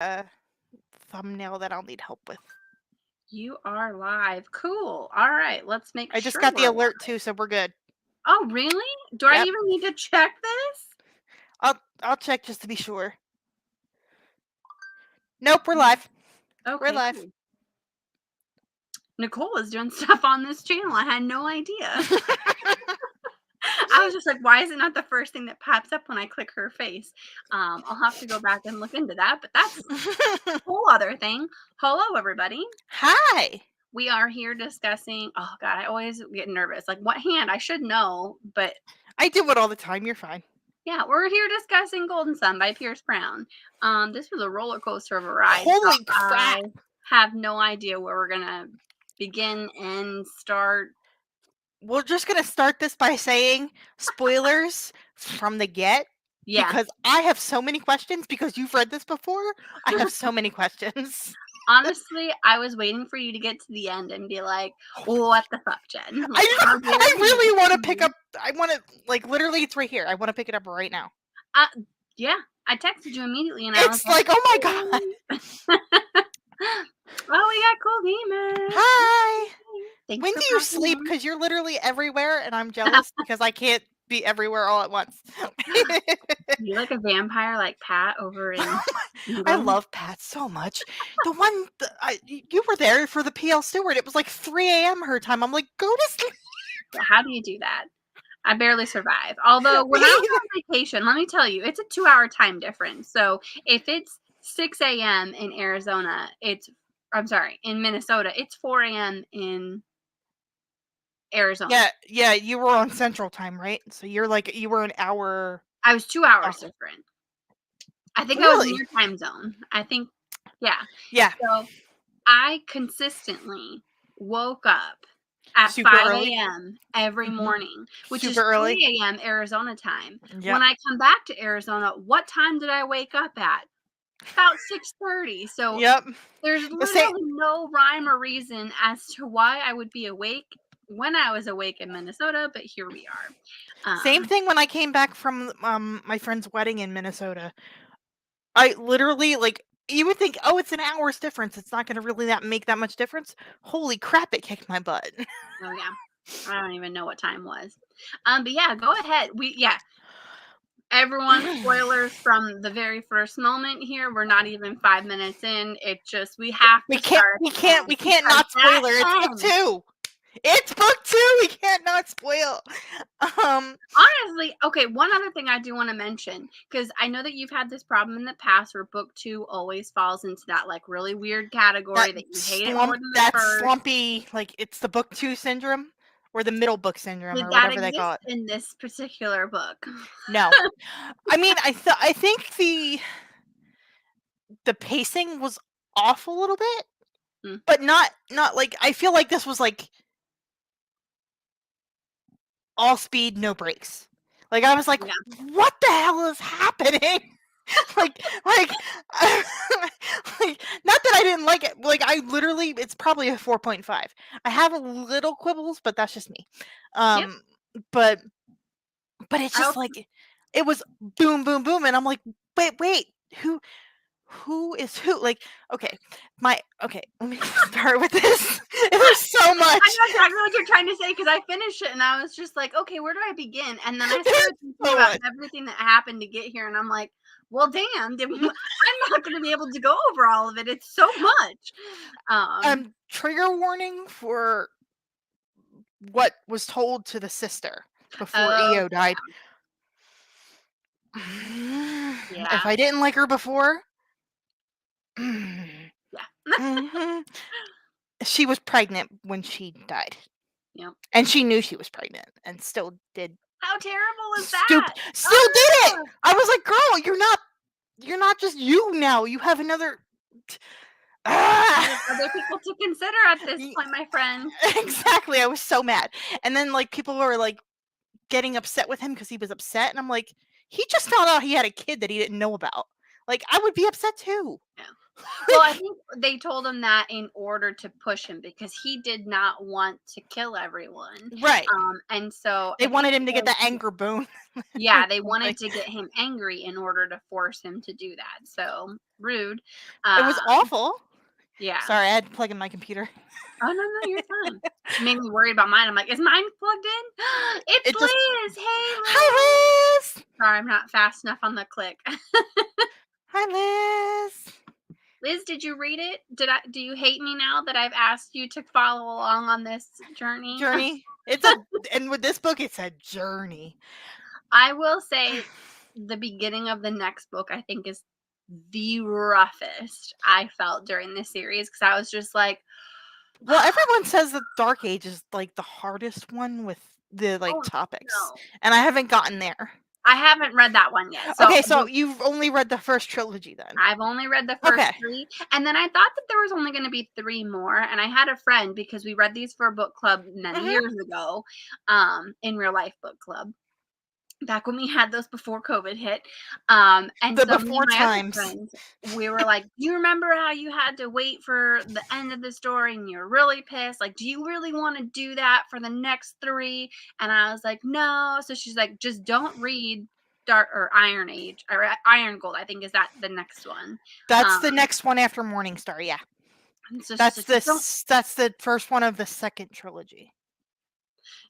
a thumbnail that I'll need help with. You are live. Cool. All right. Let's make I just sure got the we're live. alert too, so we're good. Oh, really? Do I Yep. even need to check this? I'll check just to be sure. Nope, we're live. We're Okay, live. cool. Nicole is doing stuff on this channel. I had no idea. I was just like, why is it not the first thing that pops up when I click her face? I'll have to go back and look into that, but that's a whole other thing. Hello, everybody. Hi. We are here discussing, oh God, I always get nervous. Like, what hand? I should know, but I do it all the time. You're fine. yeah, we're here discussing Golden Sun by Pierce Brown. This was a roller coaster of a ride. So Holy crap. I have no idea where we're gonna begin and start. We're just going to start this by saying spoilers from the get. Yeah. Because I have so many questions. Because you've read this before, I have so many questions. Honestly, I was waiting for you to get to the end and be like, what the fuck, Jen? Like, I really want to pick up. I want to, like, literally, it's right here. I want to pick it up right now. Yeah, I texted you immediately and I was It's like, oh my God. Oh, we got cool gamers. Hi. Thanks When for do you popping sleep? in. Because you're literally everywhere, and I'm jealous because I can't be everywhere all at once. You like a vampire like Pat over in I England? love Pat so much. The one you were there for the PL Stewart. It was like 3 a.m. her time. I'm like, go to sleep. How do you do that? I barely survive. Although when I was on vacation, let me tell you, it's a 2-hour time difference. So if it's 6 a.m. in Arizona, in Minnesota, it's 4 a.m. in Arizona. Yeah, you were on Central Time, right? So you were an hour. I was 2 hours different. I think I was in your time zone. I think, yeah. Yeah. So I consistently woke up at Super 5 early. a.m. every morning, which Super is early. 3 a.m. Arizona time. Yep. When I come back to Arizona, what time did I wake up at? About 6:30. So Yep. there's literally no rhyme or reason as to why I would be awake when I was awake in Minnesota, but here we are. Same thing when I came back from my friend's wedding in Minnesota. I literally, like, you would think, oh, it's an hour's difference. It's not going to really make that much difference. Holy crap, it kicked my butt. Oh, yeah. I don't even know what time was. But yeah, go ahead. Everyone, spoilers from the very first moment here. We're not even 5 minutes in. It just, we have to start. We can't not spoiler. It's book 2. It's book 2. We can't not spoil. Honestly, okay, one other thing I do want to mention, because I know that you've had this problem in the past where book 2 always falls into that like really weird category that you hate it more than the first. Slumpy, like it's the book 2 syndrome or the middle book syndrome Did or that whatever they call it. exist in this particular book? No. I mean, I think the pacing was off a little bit, but not like, I feel like this was like all speed, no brakes. Like, I was like, what the hell is happening? like, like, not that I didn't like it. Like, I literally, it's probably a 4.5. I have a little quibbles, but that's just me. But it's just like, it was boom, boom, boom. And I'm like, wait, who is who? Like, okay, let me start with this. There's so much. I know exactly what you're trying to say, because I finished it and I was just like, okay, where do I begin? And then I started thinking about everything that happened to get here, and I'm like, well, damn, I'm not going to be able to go over all of it. It's so much. Trigger warning for what was told to the sister before EO died. Yeah. If I didn't like her before, she was pregnant when she died. Yep. And she knew she was pregnant and still did. How terrible is that? Still did it. I was like, girl, you're not just you now. You have another. Other people to consider at this point, my friend. Exactly. I was so mad. And then, like, people were like getting upset with him because he was upset, and I'm like, he just found out he had a kid that he didn't know about. Like, I would be upset too. Yeah. Well, I think they told him that in order to push him because he did not want to kill everyone. Right. And so They I think wanted him to get the anger bone. yeah, they Something. wanted to get him angry in order to force him to do that. So rude. It was Um, awful. yeah. Sorry, I had to plug in my computer. Oh no, no, you're fine. You made me worried about mine. I'm like, is mine plugged in? It's It just Liz. Hey, Hi Liz. Liz. Sorry, I'm not fast enough on the click. Hi Liz. Liz, did you read it? Do you hate me now that I've asked you to follow along on this journey? Journey. And with this book it's a journey. I will say the beginning of the next book I think is the roughest I felt during this series because I was just like, Well, everyone says that Dark Age is like the hardest one with the like oh topics. no. And I haven't gotten there. I haven't read that one yet. So Okay, so you've only read the first trilogy then. I've only read the first Okay. 3, and then I thought that there was only gonna be 3 more, and I had a friend because we read these for a book club many Mhm. years ago, in real life book club, back when we had those before COVID hit, and The so me and before my other times. friends, we were like, "Do you remember how you had to wait for the end of the story and you're really pissed? Like, do you really wanna do that for the next 3?" And I was like, "No." So she's like, "Just don't read Dark or Iron Age or Iron Gold," I think is that the next one. That's Um, the next one after Morningstar, yeah. and so she's That's like, "Just don't." the first one of the second trilogy.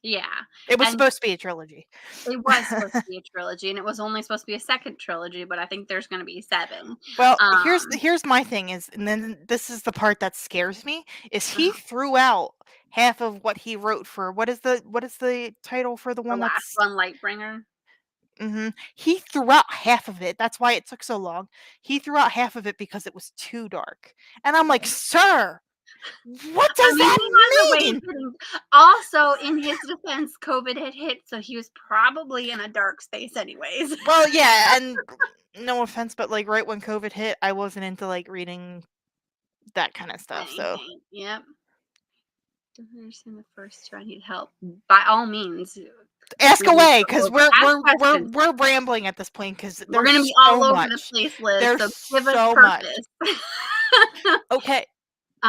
Yeah, It was and supposed to be a trilogy. it was supposed to be a trilogy, and it was only supposed to be a second trilogy, but I think there's gonna be 7. Well, Um here's my thing is, and then this is the part that scares me, is he uh threw out half of what he wrote for what is the title for the The one last that's one, Lightbringer. he threw out half of it. That's why it took so long. He threw out half of it because it was too dark. And I'm like, "Sir, what I does mean, that he has a way mean?" of getting also, in his defense, COVID had hit, so he was probably in a dark space anyways. Well, yeah, and no offense, but like right when COVID hit, I wasn't into like reading that kind of stuff. So Anything. Yep. Don't understand the first 2, I need help. By all means, ask we will away, go because over. Ask questions. we're rambling at this point because We're gonna there's be so all over the much. place, Liz, There's so give us so much. purpose. Okay, the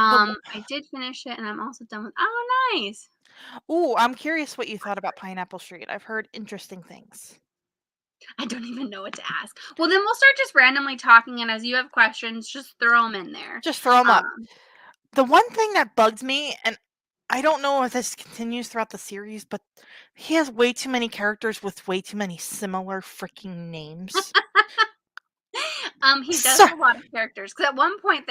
I did finish it, and I'm also done with oh, nice. ooh, I'm curious what you thought about Pineapple Street. I've heard interesting things. I don't even know what to ask. Well, then we'll start just randomly talking, and as you have questions, just throw them in there. Just throw them up. Um, The one thing that bugs me, and I don't know if this continues throughout the series, but he has way too many characters with way too many similar freaking names. he does Sir, have a lot of characters, 'cause at one point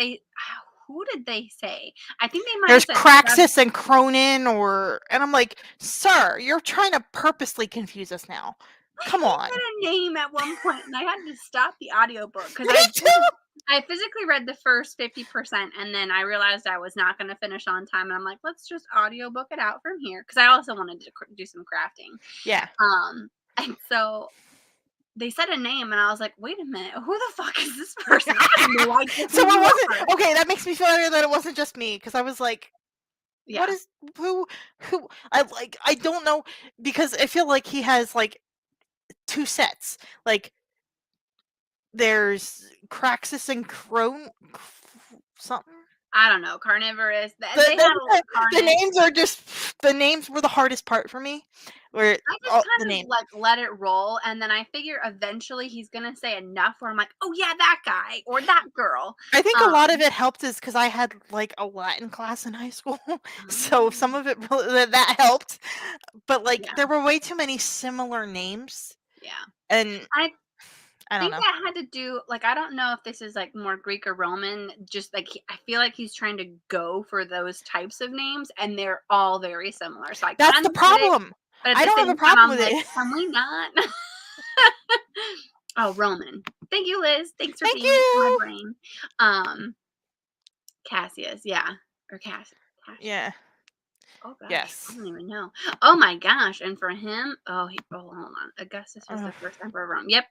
who did they say? I think they might have there's said Craxus and Cronin, and I'm like, "Sir, you're trying to purposely confuse us now. Come he on." said a name at one point, and I had to stop the audiobook because Me too. I physically read the first 50%, and then I realized I was not gonna finish on time, and I'm like, "Let's just audiobook it out from here," because I also wanted to do some crafting. Yeah. And so they said a name, and I was like, "Wait a minute, who the fuck is this person? I have no idea So who it you wasn't are." okay. That makes me feel better that it wasn't just me because I was like, "What Yeah. is who?" I don't know because I feel like he has like two sets. Like there's Craxus and something. I don't know, carnivorous. The, They had a the carnage. names are just the names were the hardest part for me. Where I just all the kind of names. like let it roll, and then I figure eventually he's gonna say enough where I'm like, "Oh yeah, that guy or that girl." I think a Um, lot of it helped is because I had like a Latin class in high school, so some um, of it really, that helped. But like yeah, there were way too many similar names, yeah. and I I don't think know. that had to do like I don't know if this is like more Greek or Roman. Just like I feel like he's trying to go for those types of names, and they're all very similar. So I That's kind the of get it, problem. but at I the don't have same a time, problem I'm with like, it. can we not? Oh, Roman. Thank you, Liz. Thanks for Thank being my you. brain. Um, Cassius, yeah, or Cassius. Yeah. Oh gosh, I Yes. don't even know. Oh my gosh, and for him, hold on. Augustus was Ugh, the first emperor of Rome. Yep,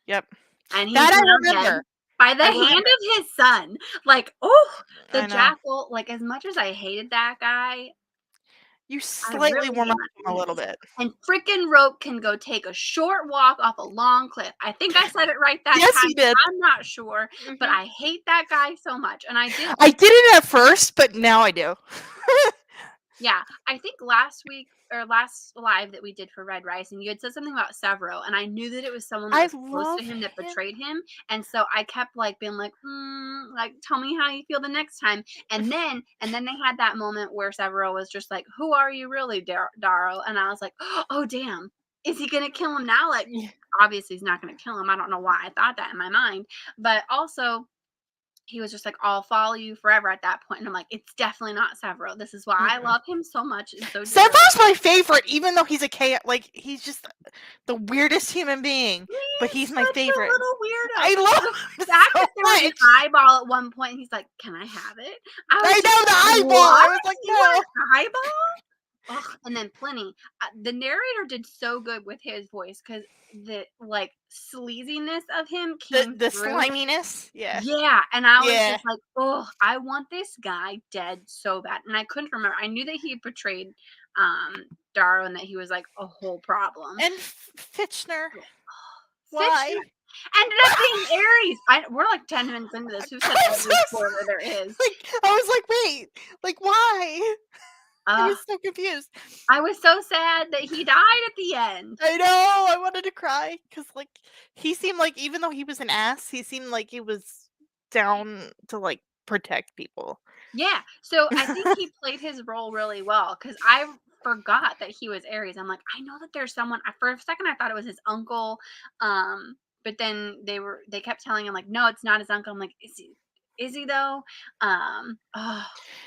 yep. and he's That I now dead remember. by the I hand remember. of his son. Like, oh, the I know. jackal. Like, as much as I hated that guy, You I slightly really warm hate up my him a little feelings. bit. And freaking Rope can go take a short walk off a long cliff. I think I said it right that Yes, time. you did. I'm not sure, but Mhm. I hate that guy so much. And I did. I didn't at first, but now I do. Yeah, I think last week or last live that we did for Red Rising, you had said something about Severo, and I knew that it was someone that I was close to love him that him. betrayed him, and so I kept like being like, like tell me how you feel the next time, and then they had that moment where Severo was just like, "Who are you really, Darrow?" And I was like, "Oh damn, is he gonna kill him now?" Like, Yeah. obviously he's not gonna kill him. I don't know why I thought that in my mind, but also he was just like, "I'll follow you forever" at that point, and I'm like, "It's definitely not Severo. This is why I Mm-mm. love him so much and so dearly." Severo's my favorite, even though he's a chaos. Like he's just the weirdest human being, but He's he's my such a favorite. little weirdo. I love The him fact so that there was an much. eyeball at one point, and he's like, "Can I have it?" I was I just know the like, eyeball. I "What? was like, You no. want an eyeball?" Ugh, and then Plenty, the narrator did so good with his voice because the like sleaziness of him came The through. sliminess. Yeah. Yeah, and I was Yeah. just like, "Oh, I want this guy dead so bad." And I couldn't remember. I knew that he had betrayed Darrow and that he was like a whole problem. And Fitchner. Fitchner Why? ended up being Aries. We're like 10 minutes into this. Who said I'm so every spoiler there is? like I was like, wait, like why? I Uh, was so confused. I was so sad that he died at the end. I know. I wanted to cry because like he seemed like even though he was an ass, he seemed like he was down to like protect people. Yeah, so I think he played his role really well because I forgot that he was Aries. I'm like, I know that there's someone. For a second, I thought it was his uncle, but then they kept telling him like, no, it's not his uncle. I'm like, is he? Is he though? Oh,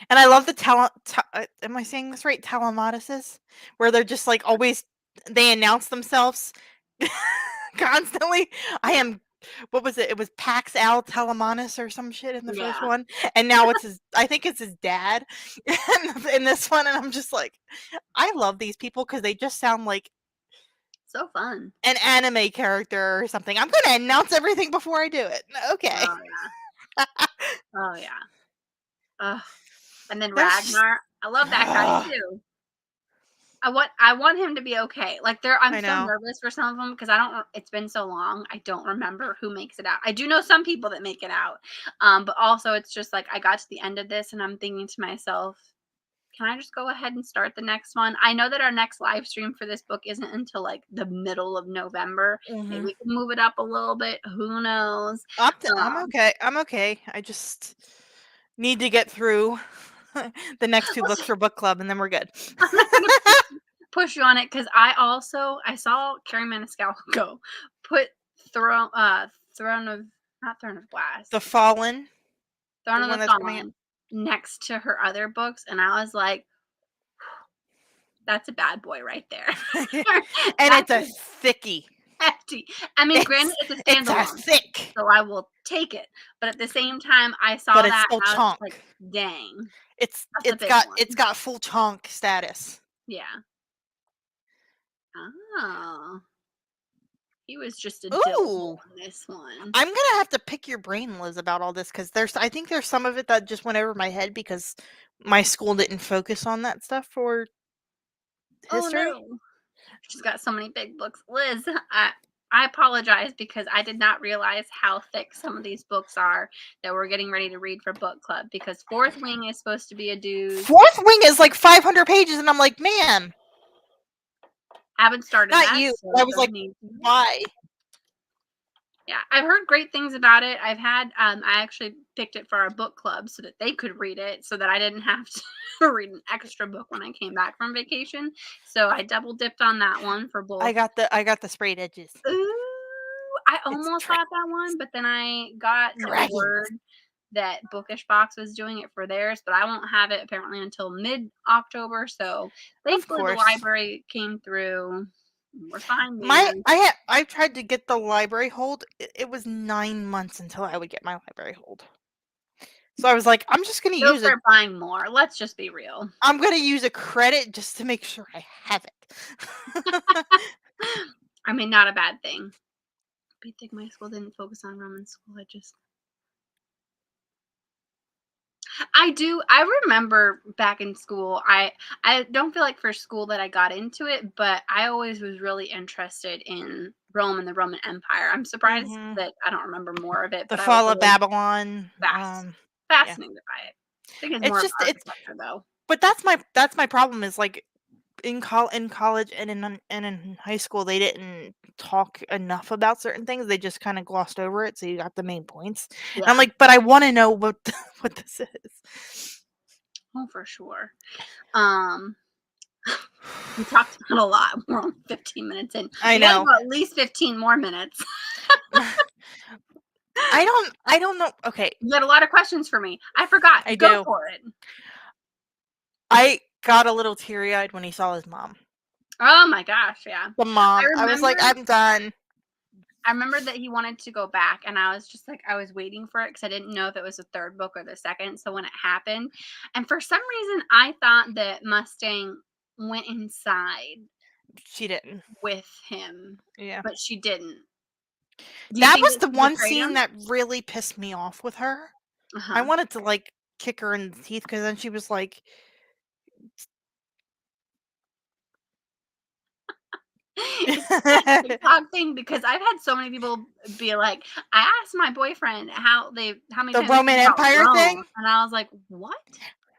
And I love the talent. Am I saying this right? Telematises, where they're just like always they announce themselves constantly. I am. What was it? It was Pax Al Telemanis or some shit in the first yeah, one, and now it's his. I think it's his dad in this one, and I'm just like, I love these people because they just sound like so fun. an anime character or something. I'm gonna announce everything before I do it. Okay. Oh yeah. Oh yeah. Ugh. And then There's. Ragnar, I love that guy too. I want him to be okay. Like I'm I so know. nervous for some of them because I don't. It's been so long. I don't remember who makes it out. I do know some people that make it out, but also it's just like I got to the end of this and I'm thinking to myself, can I just go ahead and start the next one? I know that our next live stream for this book isn't until like the middle of November. Maybe Mhm. we can move it up a little bit. Who knows? I'm okay. I'm okay. I just need to get through the next 2 books for book club, and then we're good. I'm not gonna push you on it because I saw Kerri Maniscalco put Throne of not Throne of Glass, The Fallen, Throne the of one the that's coming out. Fallen next to her other books, and I was like, "That's a bad boy right there." And That's it's a thickie. hefty. I mean, granted, it's a It's a standalone, thick, so I will take it. But at the same time, I but saw it's that still and I was just like, chunk. "Dang, It's that's a it's big got one." it's got full chunk status. Yeah. Oh, he was just a dill hole Ooh. in this one. I'm gonna have to pick your brain, Liz, about all this because I think there's some of it that just went over my head because my school didn't focus on that stuff for Oh history. no. She's got so many big books. Liz, I apologize because I did not realize how thick some of these books are that we're getting ready to read for book club because Fourth Wing is supposed to be a doozy. Fourth Wing is like 500 pages, and I'm like, man, Haven't started not that, you. so I was don't like, need. why? Yeah, I've heard great things about it. I actually picked it for our book club so that they could read it so that I didn't have to read an extra book when I came back from vacation. So I double dipped on that one for both. I got the sprayed edges. Ooh, I It's almost bought that one, but then I got no dragons. word that Bookish Box was doing it for theirs, but I won't have it apparently until mid-October. So Of thankfully the course. library came through. We're fine there. I tried to get the library hold. It was 9 months until I would get my library hold. So I was like, They'll start buying more. Let's just be real. I'm gonna use a credit just to make sure I have it. I mean, not a bad thing. I think my school didn't focus on Roman school. I remember back in school, I don't feel like for school that I got into it, but I always was really interested in Rome and the Roman Empire. I'm surprised Mhm. that I don't remember more of it, The but I was Fall of always Babylon. Yeah. fascinated by it. I think it's It's more of just it's architecture though. but that's my problem is like in college and in high school they didn't talk enough about certain things. They just kind of glossed over it, so you got the main points. And I'm Yeah. like, but I want to know what what this is. Oh, for sure. Um, we talked about a lot. We're only 15 minutes in. I We got to know. go at least 15 more minutes. I don't know. Okay, You had a lot of questions for me. I forgot. I Go do. for it. I got a little teary-eyed when he saw his mom. Oh my gosh, yeah. The I mom. I was remember like, I'm done. I remember that he wanted to go back, and I was just like, I was waiting for it because I didn't know if it was the third book or the second. So when it happened, and for some reason, I thought that Mustang went inside She didn't. with him, Yeah. but she didn't. Do you That think was that the she one betrayed scene him? that really pissed me off with her. Uh I huh. wanted to like kick her in the teeth because then she was like, It's just that TikTok thing because I've had so many people be like, I asked my boyfriend how many the times they Roman think about Empire Rome, thing. and I was like, what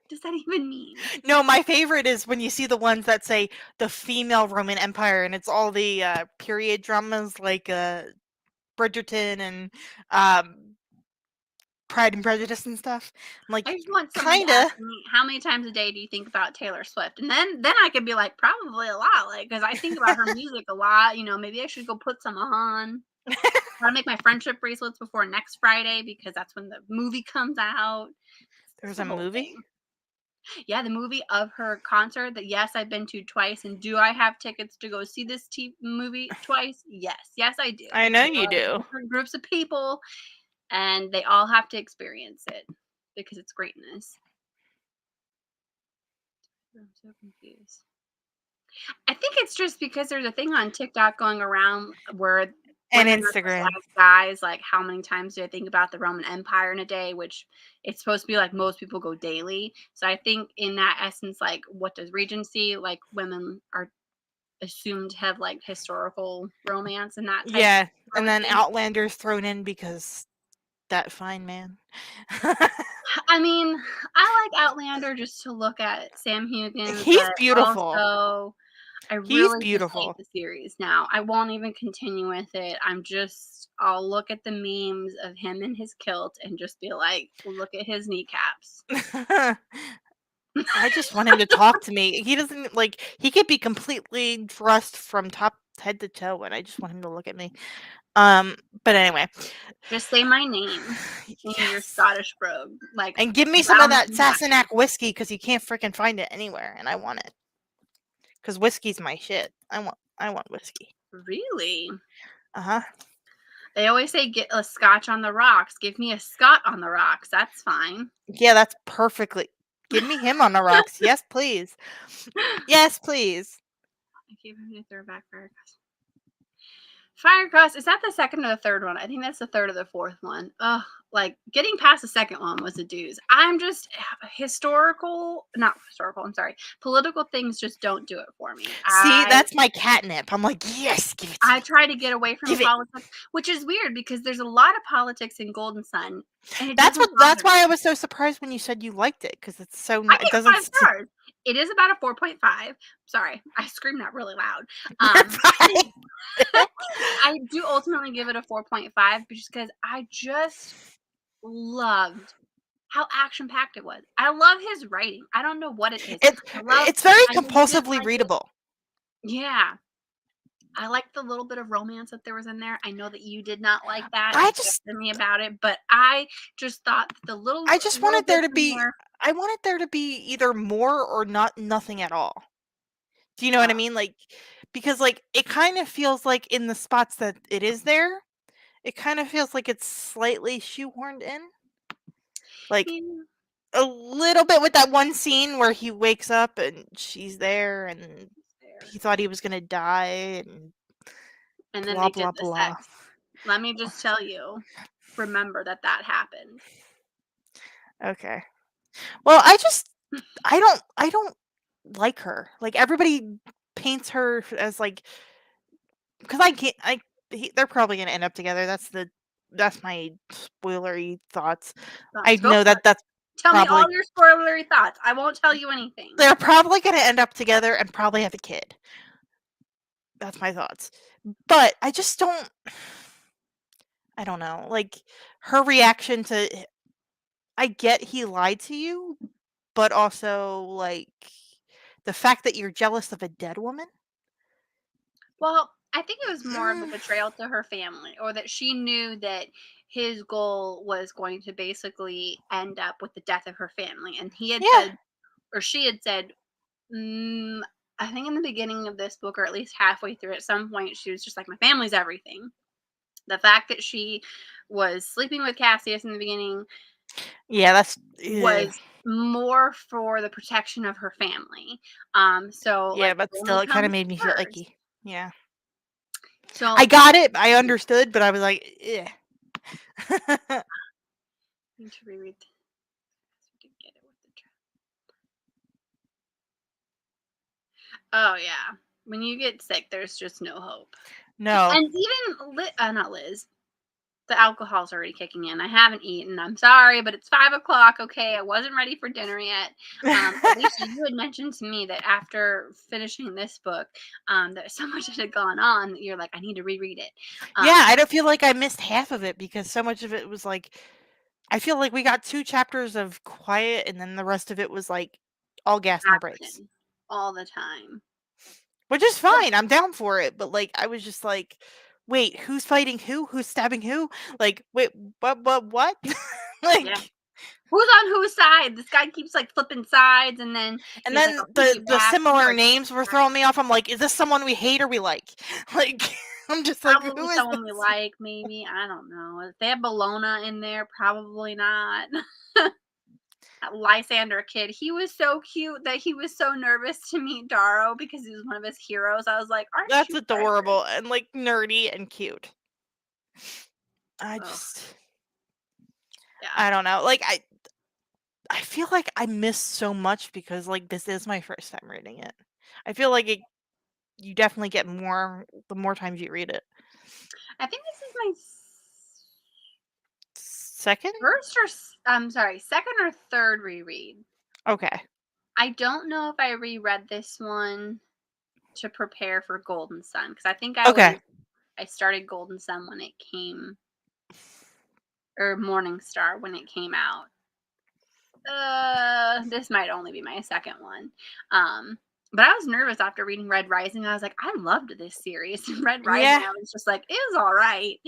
does that even mean? No, my favorite is when you see the ones that say the female Roman Empire, and it's all the period dramas like Bridgerton and um, Pride and Prejudice and stuff. I'm I like, just want someone to kinda. ask me, "How many times a day do you think about Taylor Swift?" And then I could be like, "Probably a lot," like, because I think about her music a lot, maybe I should go put some on. Gotta make my friendship bracelets before next Friday because that's when the movie comes out. It's There's the a whole movie. thing. Yeah, the movie of her concert that, yes, I've been to twice, and do I have tickets to go see this movie twice? Yes. Yes, I do. I know I you go with do. different groups of people, and they all have to experience it because it's greatness. I'm so confused. I think it's just because there's a thing on TikTok going around where And women are supposed to Instagram. ask guys, like, how many times do I think about the Roman Empire in a day, which it's supposed to be like most people go daily. So I think in that essence, like, what does Regency, like, women are assumed to have, like, historical romance and that type Yeah, I and would then think. Outlander's thrown in because that fine man. I mean, I like Outlander just to look at Sam Hugan, He's but beautiful. also I He's really just hate beautiful. the series now. I won't even continue with it. I'll look at the memes of him in his kilt and just be like, look at his kneecaps. I just want him to talk to me. He doesn't like he could be completely dressed from top head to toe, and I just want him to look at me. Um, but anyway. Just say my name in your Yes. Scottish brogue. Like, And give me some of brown that and black. Sassenach whiskey because you can't freaking find it anywhere, and I want it because whiskey's my shit. I want whiskey. Really? Uh huh. They always say get a scotch on the rocks. Give me a Scot on the rocks. That's fine. Yeah, that's perfectly. Give me him on the rocks. Yes, please. Yes, please. I keep having to throw back for Firecross, is that the second or the third one? I think that's the third or the fourth one. Ugh, like getting past the second one was a doozy. I'm just not historical, I'm sorry. Political things just don't do it for me. See, I that's my catnip. I'm like, yes, give it to I me. try to get away from Give it. politics, which is weird because there's a lot of politics in Golden Sun and it That's doesn't what. That's bother why I me. was so surprised when you said you liked it because it's so. I It gave it doesn't. 5 stars. It is about a 4.5. Sorry, I screamed that really loud. You're Um fine. I do ultimately give it a 4.5 just because I just loved how action packed it was. I love his writing. I don't know what it is. It's I love it's very I legit compulsively like it. readable. Yeah. I like the little bit of romance that there was in there. I know that you did not like that. I You just texted me about it, but I just thought that the I just little wanted there bits to in be. there. I wanted there to be either more or nothing at all. Do you know what I mean? Like, because like it kind of feels like in the spots that it is there, it kind of feels like it's slightly shoehorned in. Like Yeah, a little bit with that one scene where he wakes up and she's there and it's there. he thought he was gonna die and And then blah they did blah the blah. sex. Let me just tell you, remember that happened. Okay. Well, I don't like her. Like, everybody paints her as, like, because I can't they're probably gonna end up together. That's my spoilery thoughts. I Thoughts. Go know for that it. that's Tell me all probably your spoilery thoughts. I won't tell you anything. they're probably gonna end up together and probably have a kid. That's my thoughts. But I just don't I don't know. Like, her reaction to I get he lied to you, but also, like, the fact that you're jealous of a dead woman? Well, I think it was more of a Mm, betrayal to her family, or that she knew that his goal was going to basically end up with the death of her family. And he had yeah. said, or she had said, I think in the beginning of this book, or at least halfway through, at some point, she was just like, my family's everything. The fact that she was sleeping with Cassius in the beginning Yeah, that's was more for the protection of her family. So yeah, like but still, family it kinda comes made me feel first. icky. Yeah. I So got it, I understood, but I was like, "Eh." I need to reread. To get it with the Oh yeah, when you get sick, there's just no hope. No. And even not Liz. The alcohol's already kicking in. I haven't eaten. I'm sorry, but it's 5 o'clock. Okay, I wasn't ready for dinner yet. Alicia, you had mentioned to me that after finishing this book, that so much had gone on that you're like, I need to reread it. Yeah, Um, I don't feel like I missed half of it because so much of it was, like I feel like we got 2 chapters of quiet, and then the rest of it was, like, all gas, no brakes. action all the time. Which is Yeah, fine, I'm down for it, but, like, I was just like, "Wait, who's fighting who? Who's stabbing who? Like, wait, what?" yeah. Like Who's on whose side? This guy keeps like flipping sides, and then and he's like, then "I'll take you the back." He's similar like, names were throwing me off, I'm like, "Is this someone we hate or we like?" Like, I'm just like, probably "Who is someone we this?" like, maybe. I don't know. If they have Bologna in there, probably not. That Lysander kid, he was so cute that he was so nervous to meet Darrow because he was one of his heroes. I was like, "Aren't That's you precious?" adorable and, like, nerdy and cute. I Oh, just yeah. I don't know, like, I feel like I missed so much because, like, this is my first time reading it. I feel like you definitely get more the more times you read it. I think this is my Second? first or I'm sorry, second or third reread. Okay. I don't know if I reread this one to prepare for Golden Sun because I think Okay. I started Golden Sun when it came, or Morning Star when it came out. This might only be my second one. Um, but I was nervous after reading Red Rising. I was like, I loved this series. Red Rising, Yeah. I was just like, it was all right.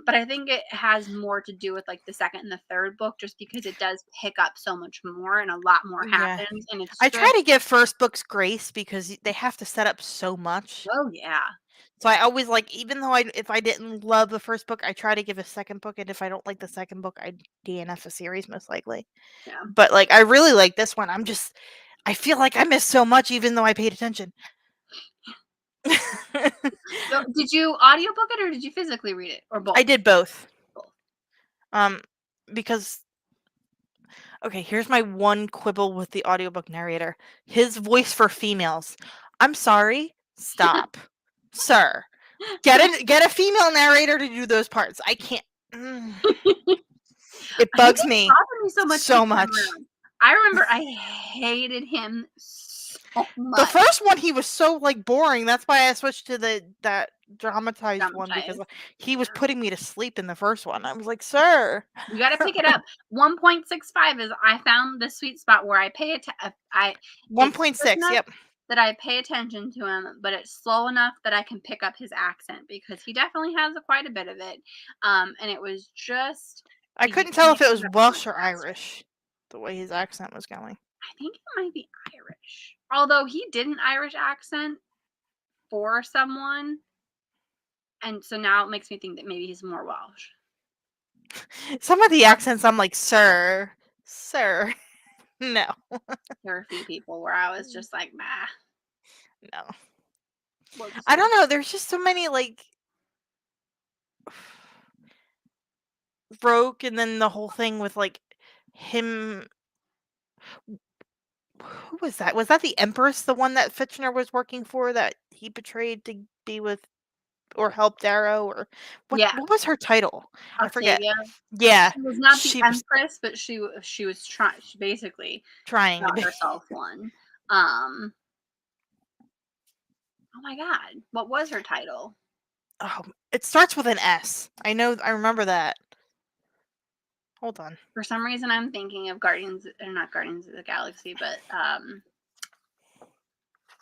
But I think it has more to do with like the second and the third book, just because it does pick up so much more and a lot more Yeah. happens, and it's I try just, to give first books grace because they have to set up so much. oh yeah, So I always like even though if I didn't love the first book, I try to give a second book, and if I don't like the second book, I DNF a series most likely. yeah. But like I really like this one. I feel like I missed so much even though I paid attention. So, did you audiobook it or did you physically read it or I both? did both. Both. Um because okay, here's my one quibble with the audiobook narrator. His voice for females. I'm sorry. Stop. Sir. Get a female narrator to do those parts. I can't. Mm. It He bugs didn't me bother me so much this so time much. around. I remember I hated him so The much. first one he was so like boring. That's why I switched to that dramatized one because Traumatized. he was Yeah. putting me to sleep in the first one. I was like, "Sir." You gotta pick it up. 1.65 is, I found the sweet spot where I pay it's quick 1.6. enough Yep. that I pay attention to him, but it's slow enough that I can pick up his accent because he definitely has quite a bit of it. And it was just I you couldn't tell can if it pick was it up so much Welsh or faster. Irish, the way his accent was going. I think it might be Irish. Although he did an Irish accent for someone, and so now it makes me think that maybe he's more Welsh. Some of the accents, I'm like, "Sir, sir, no, There were a few people where I was just like, "Nah, no." looks I good." don't know. There's just so many like broke, and then the whole thing with like him Who was that? Was that the Empress, the one that Fitchner was working for that he betrayed to be with or help Darrow, or Yeah, what was her title? I forget. Octavia. Yeah, She was not the she was Empress, but she was trying. She basically trying to got be. herself one. Um. Oh my God, what was her title? Oh, it starts with an S. I know. I remember that. Hold on. For some reason, I'm thinking of Guardians, or not Guardians of the Galaxy, but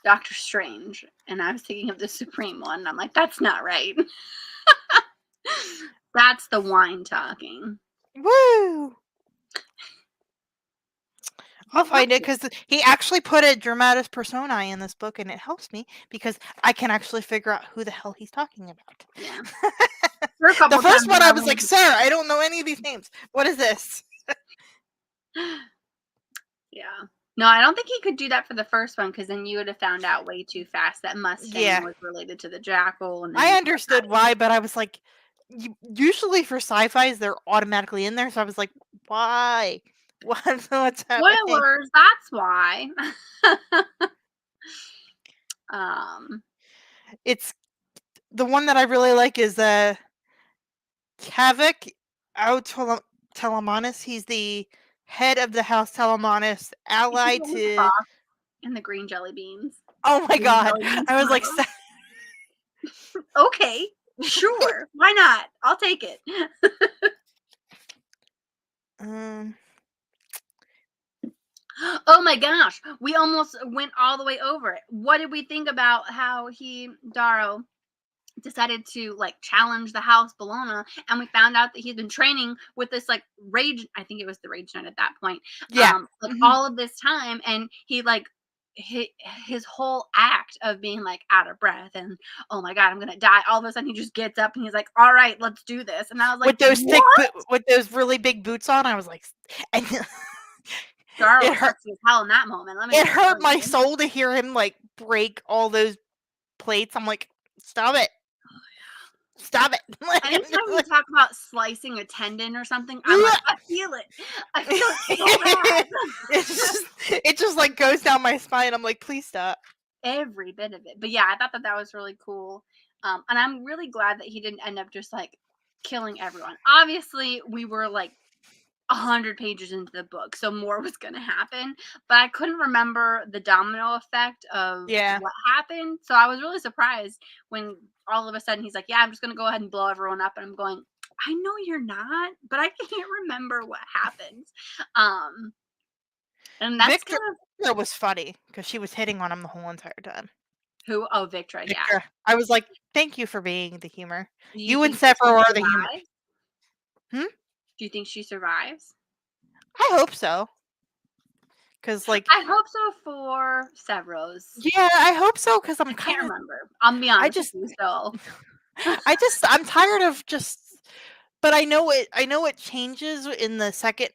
Doctor Strange, and I was thinking of the Supreme one. And I'm like, that's not right. That's the wine talking. Woo! I'll What find it was because he actually put a dramatis personae in this book, and it helps me because I can actually figure out who the hell he's talking about. Yeah. There were a couple The first times one, when I I was like, wanted "Sir, I don't know any of these names. What is this?" Yeah. No, I don't think he could do that for the first one, because then you would have found out way too fast that Mustang Yeah, was related to the Jackal, and then I you understood why, but I was like, usually for sci-fis, they're automatically in there, so I was like, "Why? What's happening?" spoilers, that's why. um It's the one that I really like is Havoc out Telemanus. He's the head of the House Telemanus, Is he allied the one with the to. fox and the green jelly beans? Oh my Green god! jelly beans I was like, forever? Okay, sure. Why not? I'll take it. um, Oh my gosh, we almost went all the way over it. What did we think about how Darrow decided to like challenge the House Bologna, and we found out that he's been training with this like rage, I think it was the Rage Knight at that point, yeah. like Mhm. all of this time, and he like his whole act of being like out of breath and oh my god, I'm gonna die, all of a sudden he just gets up and he's like, all right, let's do this. And I was like, what? With those really big boots on, I was like, and Darrow it was hurt. sexy as hell in that moment, let me It just hurt tell my you. soul to hear him like break all those plates. I'm like, stop it, stop it! Like, I'm Anytime just you like, talk about slicing a tendon or something, I'm like, I feel it. I feel it so bad. it just like goes down my spine. I'm like, please stop. Every bit of it. But yeah, I thought that was really cool. And I'm really glad that he didn't end up just like killing everyone. Obviously, we were like 100 pages into the book, so more was going to happen. But I couldn't remember the domino effect of Yeah. what happened. So I was really surprised when all of a sudden he's like, yeah, I'm just going to go ahead and blow everyone up. And I'm going, I know you're not, but I can't remember what happens. And that's Victor kind of was funny because she was hitting on him the whole entire time. who, oh, Victra, yeah. Victor, I was like, thank you for being the humor. Do you You and think that she Sephiroth are the humor. survives? Hmm? Do you think she survives? I hope so. Because like, I hope so for Sevros. yeah, I hope so. Because I I'm can't kind of, remember. I'll be I honest with just, you, so I'm tired of just. But I know it. I know it changes in the second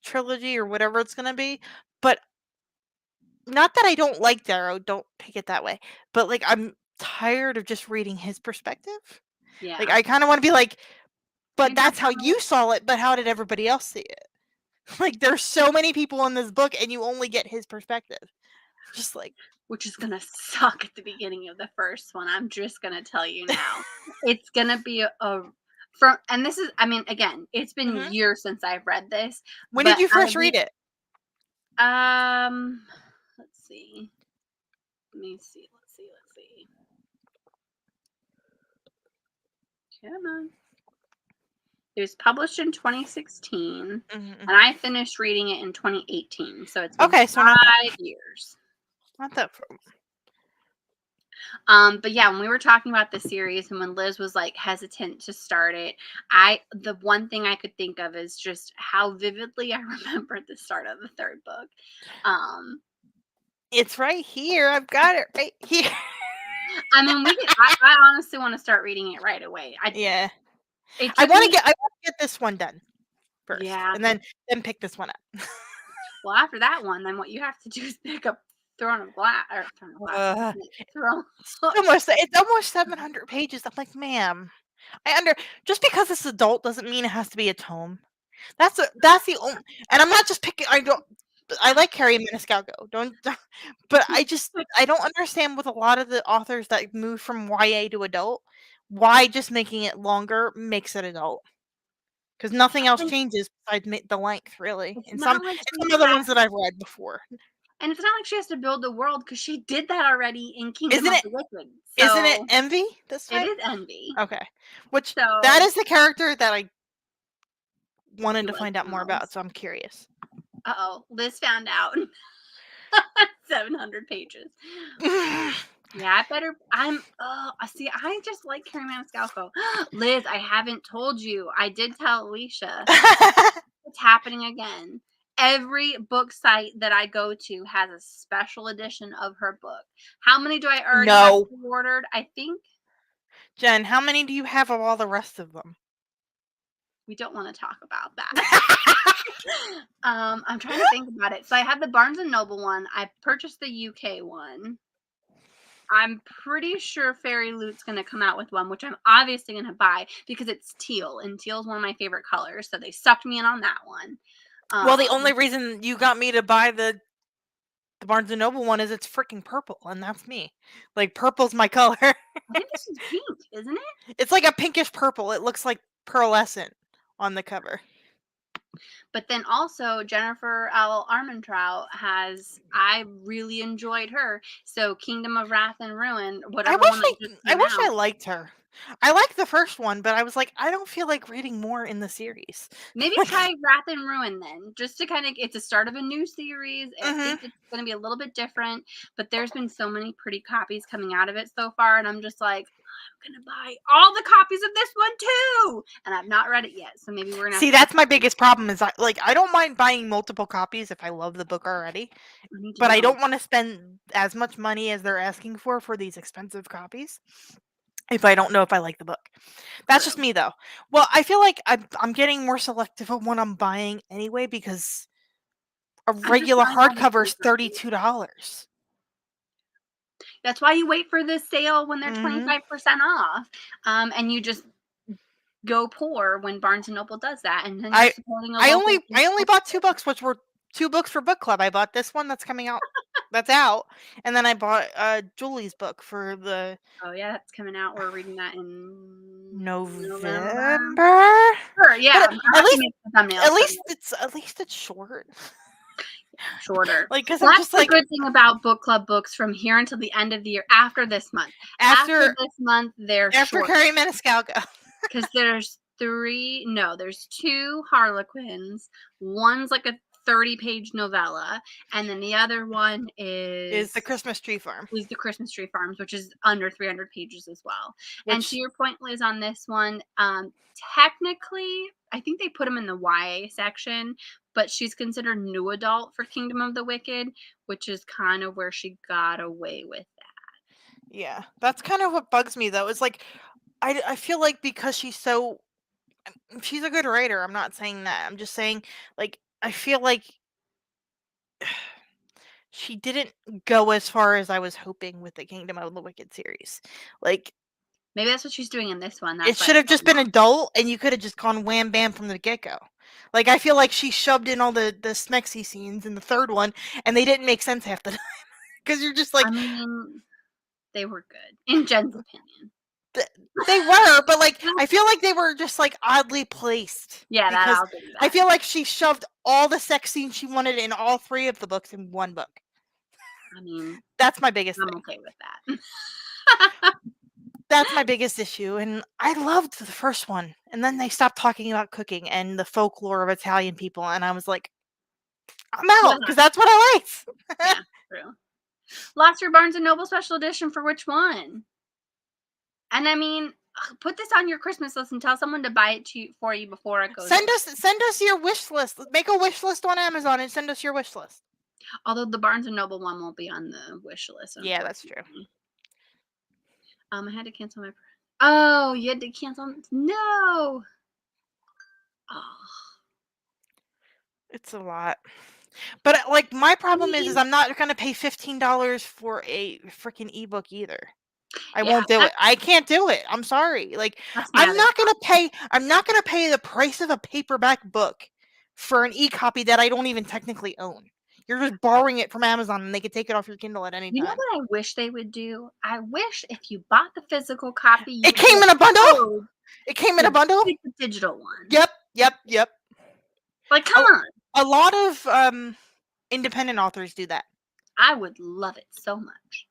trilogy or whatever it's gonna be. But not that I don't like Darrow. Don't take it that way. But like, I'm tired of just reading his perspective. Like, yeah. I kind of want to be like, I but think that's that's how you saw it. But how did everybody else see it? Like, there's so many people in this book, and you only get his perspective. Just like, which is gonna suck at the beginning of the first one. I'm just gonna tell you now. It's gonna be from, and this is, I mean, again, it's been mhm. years since I've read this, When did but you out first of the read it? let's see. Let's see. Come on. It was published in 2016, Mhm. and I finished reading it in 2018. So it's been Okay, so not 5 years. that. But yeah, when we were talking about the series and when Liz was like hesitant to start it, the one thing I could think of is just how vividly I remember the start of the third book. It's right here. I've got it right here. I mean, I honestly want to start reading it right away. Yeah, It I took want to me, get this one done first, yeah. and then pick this one up. Well, after that one, then what you have to do is pick up Throne of Glass, or Throne of Glass, Uh, Throne. it's almost 700 pages. I'm like, ma'am, just because it's adult doesn't mean it has to be a tome. That's the only, and I'm not just picking. I don't. I like Kerri Maniscalco. But I don't understand with a lot of the authors that move from YA to adult, why just making it longer makes it adult. Because nothing else And changes besides the length, really. it's In not some like in she some other has ones that I've read before. and it's not like she has to build the world because she did that already in Kingdom Isn't of it the Wicked. isn't it So, Envy this it time? is Envy. Okay. Which that So, is the character that I wanted you to like find out the more about, most. so I'm curious. Uh-oh, Liz found out. 700 pages. Yeah, see, I just like Kerri Maniscalco. Liz, I haven't told you. I did tell Alicia. It's happening again. Every book site that I go to has a special edition of her book. How many do I already have No. pre-ordered? I think Jen, how many do you have of all the rest of them? we don't want to talk about that. I'm trying to think about it. So I have the Barnes and Noble one. I purchased the UK one. I'm pretty sure Fairy Loot's going to come out with one, which I'm obviously going to buy because it's teal, and teal is one of my favorite colors. So they sucked me in on that one. Well, the only reason you got me to buy the Barnes and Noble one is it's freaking purple, and that's me. Like, purple's my color. I think this is pink, isn't it? It's like a pinkish purple. It looks like pearlescent on the cover. But then also Jennifer L. Armentrout I really enjoyed her. So Kingdom of Wrath and Ruin, whatever one that just I came wish I out. liked her. I liked the first one, but I was like, I don't feel like reading more in the series. Maybe try Wrath and Ruin then, just to kind of, it's a start of a new series. I think it's going to be a little bit different, but there's been so many pretty copies coming out of it so far, and I'm just like, I'm going to buy all the copies of this one too, and I've not read it yet, so maybe we're going to See, that's my biggest problem is I don't mind buying multiple copies if I love the book already, but I don't want to spend as much money as they're asking for these expensive copies if I don't know if I like the book. That's just me, though. Well, I feel like I'm getting more selective of what I'm buying anyway because a regular hardcover is $32. That's why you wait for this sale when they're 25% off, and you just go poor when Barnes and Noble does that, and then you're supporting a local. I only bought 2 books, which were 2 books for book club. I bought this one that's coming out, that's out, and then I bought Julie's book for the. Oh yeah, that's coming out. We're reading that in November. Sure, yeah. At least it's short. Shorter. Like, because that's the good thing about book club books from here until the end of the year. After this month, after this month, they're after Kerri Maniscalco. Because there's 2 Harlequins. One's like a 30-page novella, and then the other one is the Christmas Tree Farm. Is the Christmas Tree Farms, which is under 300 pages as well. And to your point, Liz, on this one, technically, I think they put them in the YA section, but she's considered new adult for Kingdom of the Wicked, which is kind of where she got away with that. Yeah, that's kind of what bugs me, though. It's like I feel like because she's a good writer. I'm not saying that. I'm just saying, like, I feel like she didn't go as far as I was hoping with the Kingdom of the Wicked series. Like, maybe that's what she's doing in this one. It should have just been adult, and you could have just gone wham bam from the get go. Like, I feel like she shoved in all the smexy scenes in the third one, and they didn't make sense half the time. Because you're just like, I mean, they were good in Jen's opinion. They were, but like I feel like they were just like oddly placed. Yeah, because I'll give you that. I feel like she shoved all the sex scenes she wanted in all 3 of the books in one book. I mean, that's my biggest I'm thing. okay with that. That's my biggest issue, and I loved the first one. And then they stopped talking about cooking and the folklore of Italian people, and I was like, I'm out because that's what I liked. Yeah, true. Lost your Barnes and Noble special edition for which one? And I mean, put this on your Christmas list and tell someone to buy it for you before it goes. Send us your wish list. Make a wish list on Amazon and send us your wish list. Although the Barnes and Noble one won't be on the wish list. Yeah, that's true. I had to cancel my. Oh, you had to cancel. No. Oh. It's a lot. But like my problem is I'm not going to pay $15 for a freaking ebook either. I won't do it. I can't do it. I'm sorry. Like I'm not going to pay the price of a paperback book for an e-copy that I don't even technically own. You're just borrowing it from Amazon, and they could take it off your Kindle at any You know time. what I wish they would do? I wish if you bought the physical copy, you It would came get in a bundle? code It came in a to bundle? get the digital one. Yep. Like, come on. A lot of independent authors do that. I would love it so much.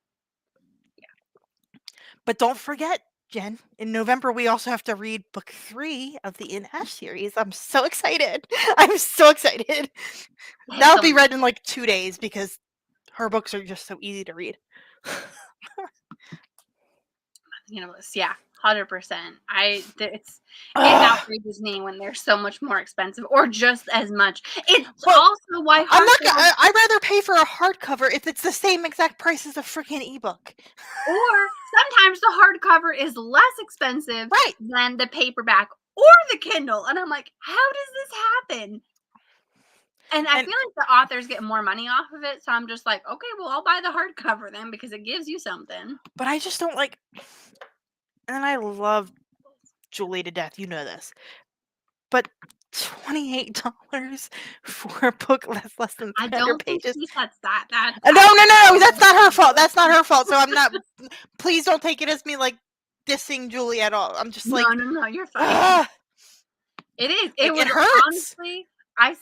But don't forget, Jen, in November we also have to read book 3 of the In Ash series. I'm so excited. I'm so excited. That'll be read in like 2 days because her books are just so easy to read. Yeah, 100%. It outrages me when they're so much more expensive or just as much. It's also why I'd rather pay for a hardcover if it's the same exact price as a freaking ebook. Or sometimes the hardcover is less expensive than the paperback or the Kindle. And I'm like, how does this happen? And I feel like the authors get more money off of it. So I'm just like, okay, well, I'll buy the hardcover then because it gives you something. But I just don't like, and I love Julie to death. You know this. But $28 for a book that's less than 300 I don't pages. think that's that bad. No, that's not her fault. That's not her fault. So I'm not. Please don't take it as me like dissing Julie at all. I'm just like, no, you're fine. It is. It hurts. Honestly, I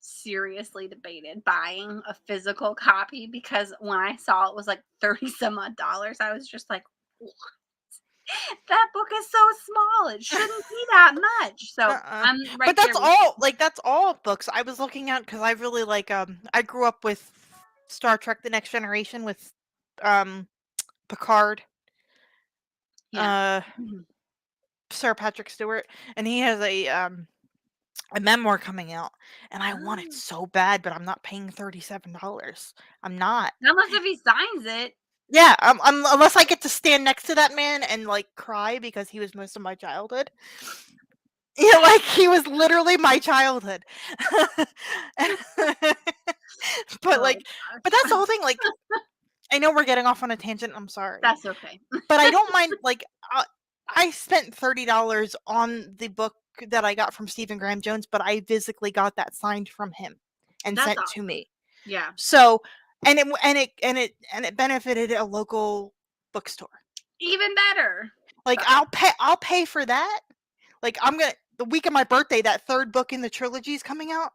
seriously debated buying a physical copy because when I saw it was like $30 some odd, I was just like, what? That book is so small. It shouldn't be that much. So I'm right. But that's all. Like that's all books I was looking at because I really like. I grew up with Star Trek: The Next Generation with, Picard. Yeah. Sir Patrick Stewart, and he has a memoir coming out, and I want it so bad, but I'm not paying $37. I'm not. Unless if he signs it. Yeah, unless I get to stand next to that man and like cry because he was most of my childhood. Yeah, like he was literally my childhood. But like, but that's the whole thing. Like, I know we're getting off on a tangent. I'm sorry. That's okay. But I don't mind. Like, I spent $30 on the book that I got from Stephen Graham Jones, but I physically got that signed from him and sent to me. Yeah. So, and it benefited a local bookstore. Even better. Like I'll pay for that. Like the week of my birthday, that third book in the trilogy is coming out.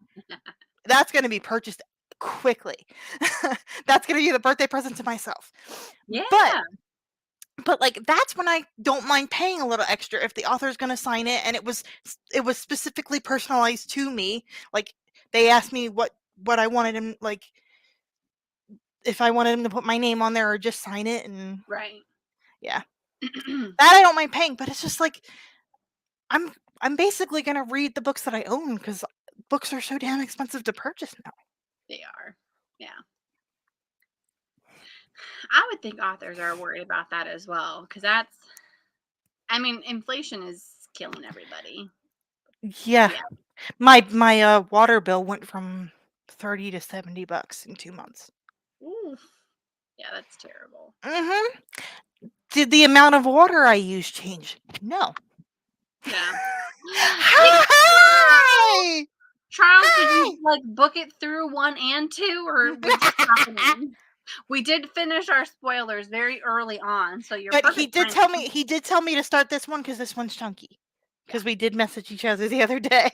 That's going to be purchased quickly. That's going to be the birthday present to myself. Yeah. But like that's when I don't mind paying a little extra if the author's going to sign it, and it was specifically personalized to me. Like they asked me what I wanted him, like if I wanted him to put my name on there or just sign it, and yeah. That I don't mind paying, but it's just like I'm basically going to read the books that I own because books are so damn expensive to purchase now. They are. Yeah. I would think authors are worried about that as well because inflation is killing everybody. Yeah. My water bill went from $30 to $70 in 2 months. Ooh. Yeah, that's terrible. Did the amount of water I use change? No. Yeah. Hi! Charles, did you like book it through 1 and 2 or what's happening? We did finish our spoilers very early on, so you're. But he did tell me to start this one because this one's chunky. Because we did message each other the other day.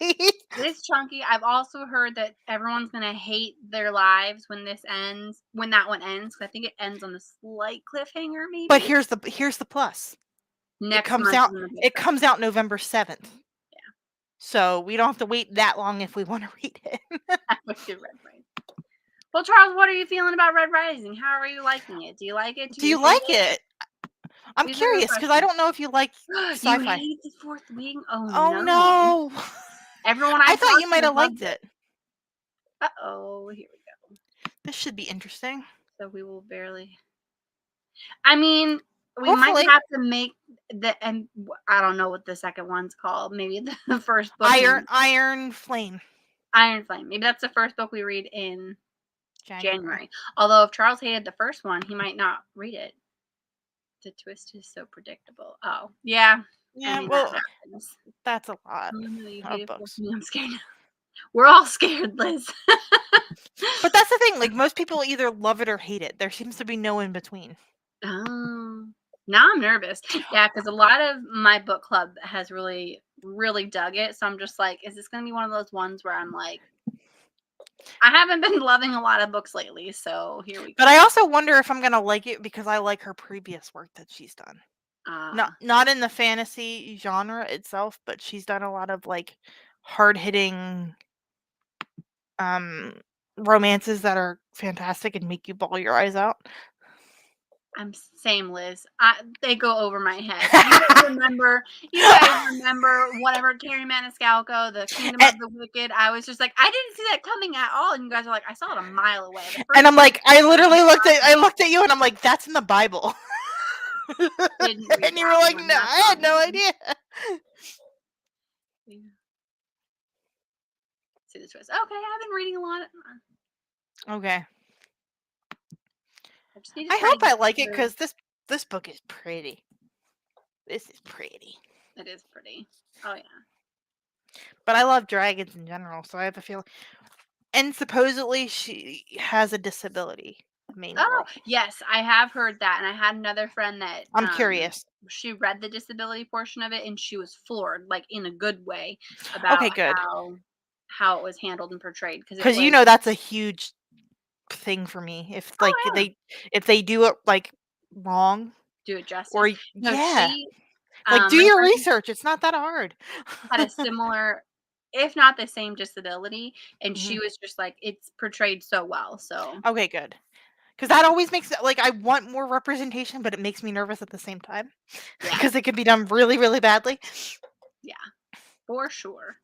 It's chunky. I've also heard that everyone's gonna hate their lives when this ends. When that one ends, because I think it ends on a slight cliffhanger, maybe. But here's the plus. It comes out November 7th. Yeah. So we don't have to wait that long if we want to read it. Well, Charles, what are you feeling about Red Rising? How are you liking it? Do you like it? Do you like it? I'm curious because I don't know if you like sci-fi. You hate the fourth wing? Oh no! Everyone, I thought you might have liked it. Uh-oh, here we go. This should be interesting. So we will barely. We might have to make and I don't know what the second one's called. Maybe the first book. Iron Flame. Iron Flame. Maybe that's the first book we read in January. Although if Charles hated the first one, he might not read it. The twist is so predictable. Oh, yeah. Yeah, well, that's a lot of books. I'm scared. We're all scared, Liz. But that's the thing, like, most people either love it or hate it. There seems to be no in between. Oh, now I'm nervous. Yeah, because a lot of my book club has really, really dug it. So I'm just like, is this going to be one of those ones where I'm like, I haven't been loving a lot of books lately, so here we But go. I also wonder if I'm gonna like it because I like her previous work that she's done. Uh, Not in the fantasy genre itself, but she's done a lot of, like, hard-hitting, um, romances that are fantastic and make you bawl your eyes out. I'm same, Liz. They go over my head. You guys remember whatever Kerri Maniscalco, The Kingdom And of the Wicked? I was just like, I didn't see that coming at all, and you guys are like, I saw it a mile away. The and first I'm time like, I I literally saw looked at you and I'm like, "That's in the Bible." didn't read And you were that like, one. "No, That's I had on no me. idea." Yeah. See this was okay. I've been reading a lot. Okay. I just need to I try to hope get I like it through. because this book is pretty. This is pretty. It is pretty. Oh yeah. But I love dragons in general, so I have a feeling. And supposedly she has a disability, the main Oh girl. yes, I have heard that, and I had another friend that I'm curious. she read the disability portion of it, and she was floored, like in a good way, about Okay, good. how it was handled and portrayed because it Because was. that's a huge thing for me. If Oh like yeah, if they do it like wrong do it justice. or No, yeah, she like do my your friend research. It's not that hard. had a similar, if not the same disability, and Mhm. she was just like, it's portrayed so well. So Okay, good. Because that always makes it like I want more representation, but it makes me nervous at the same time yeah, because it can be done really, really badly. yeah, for sure.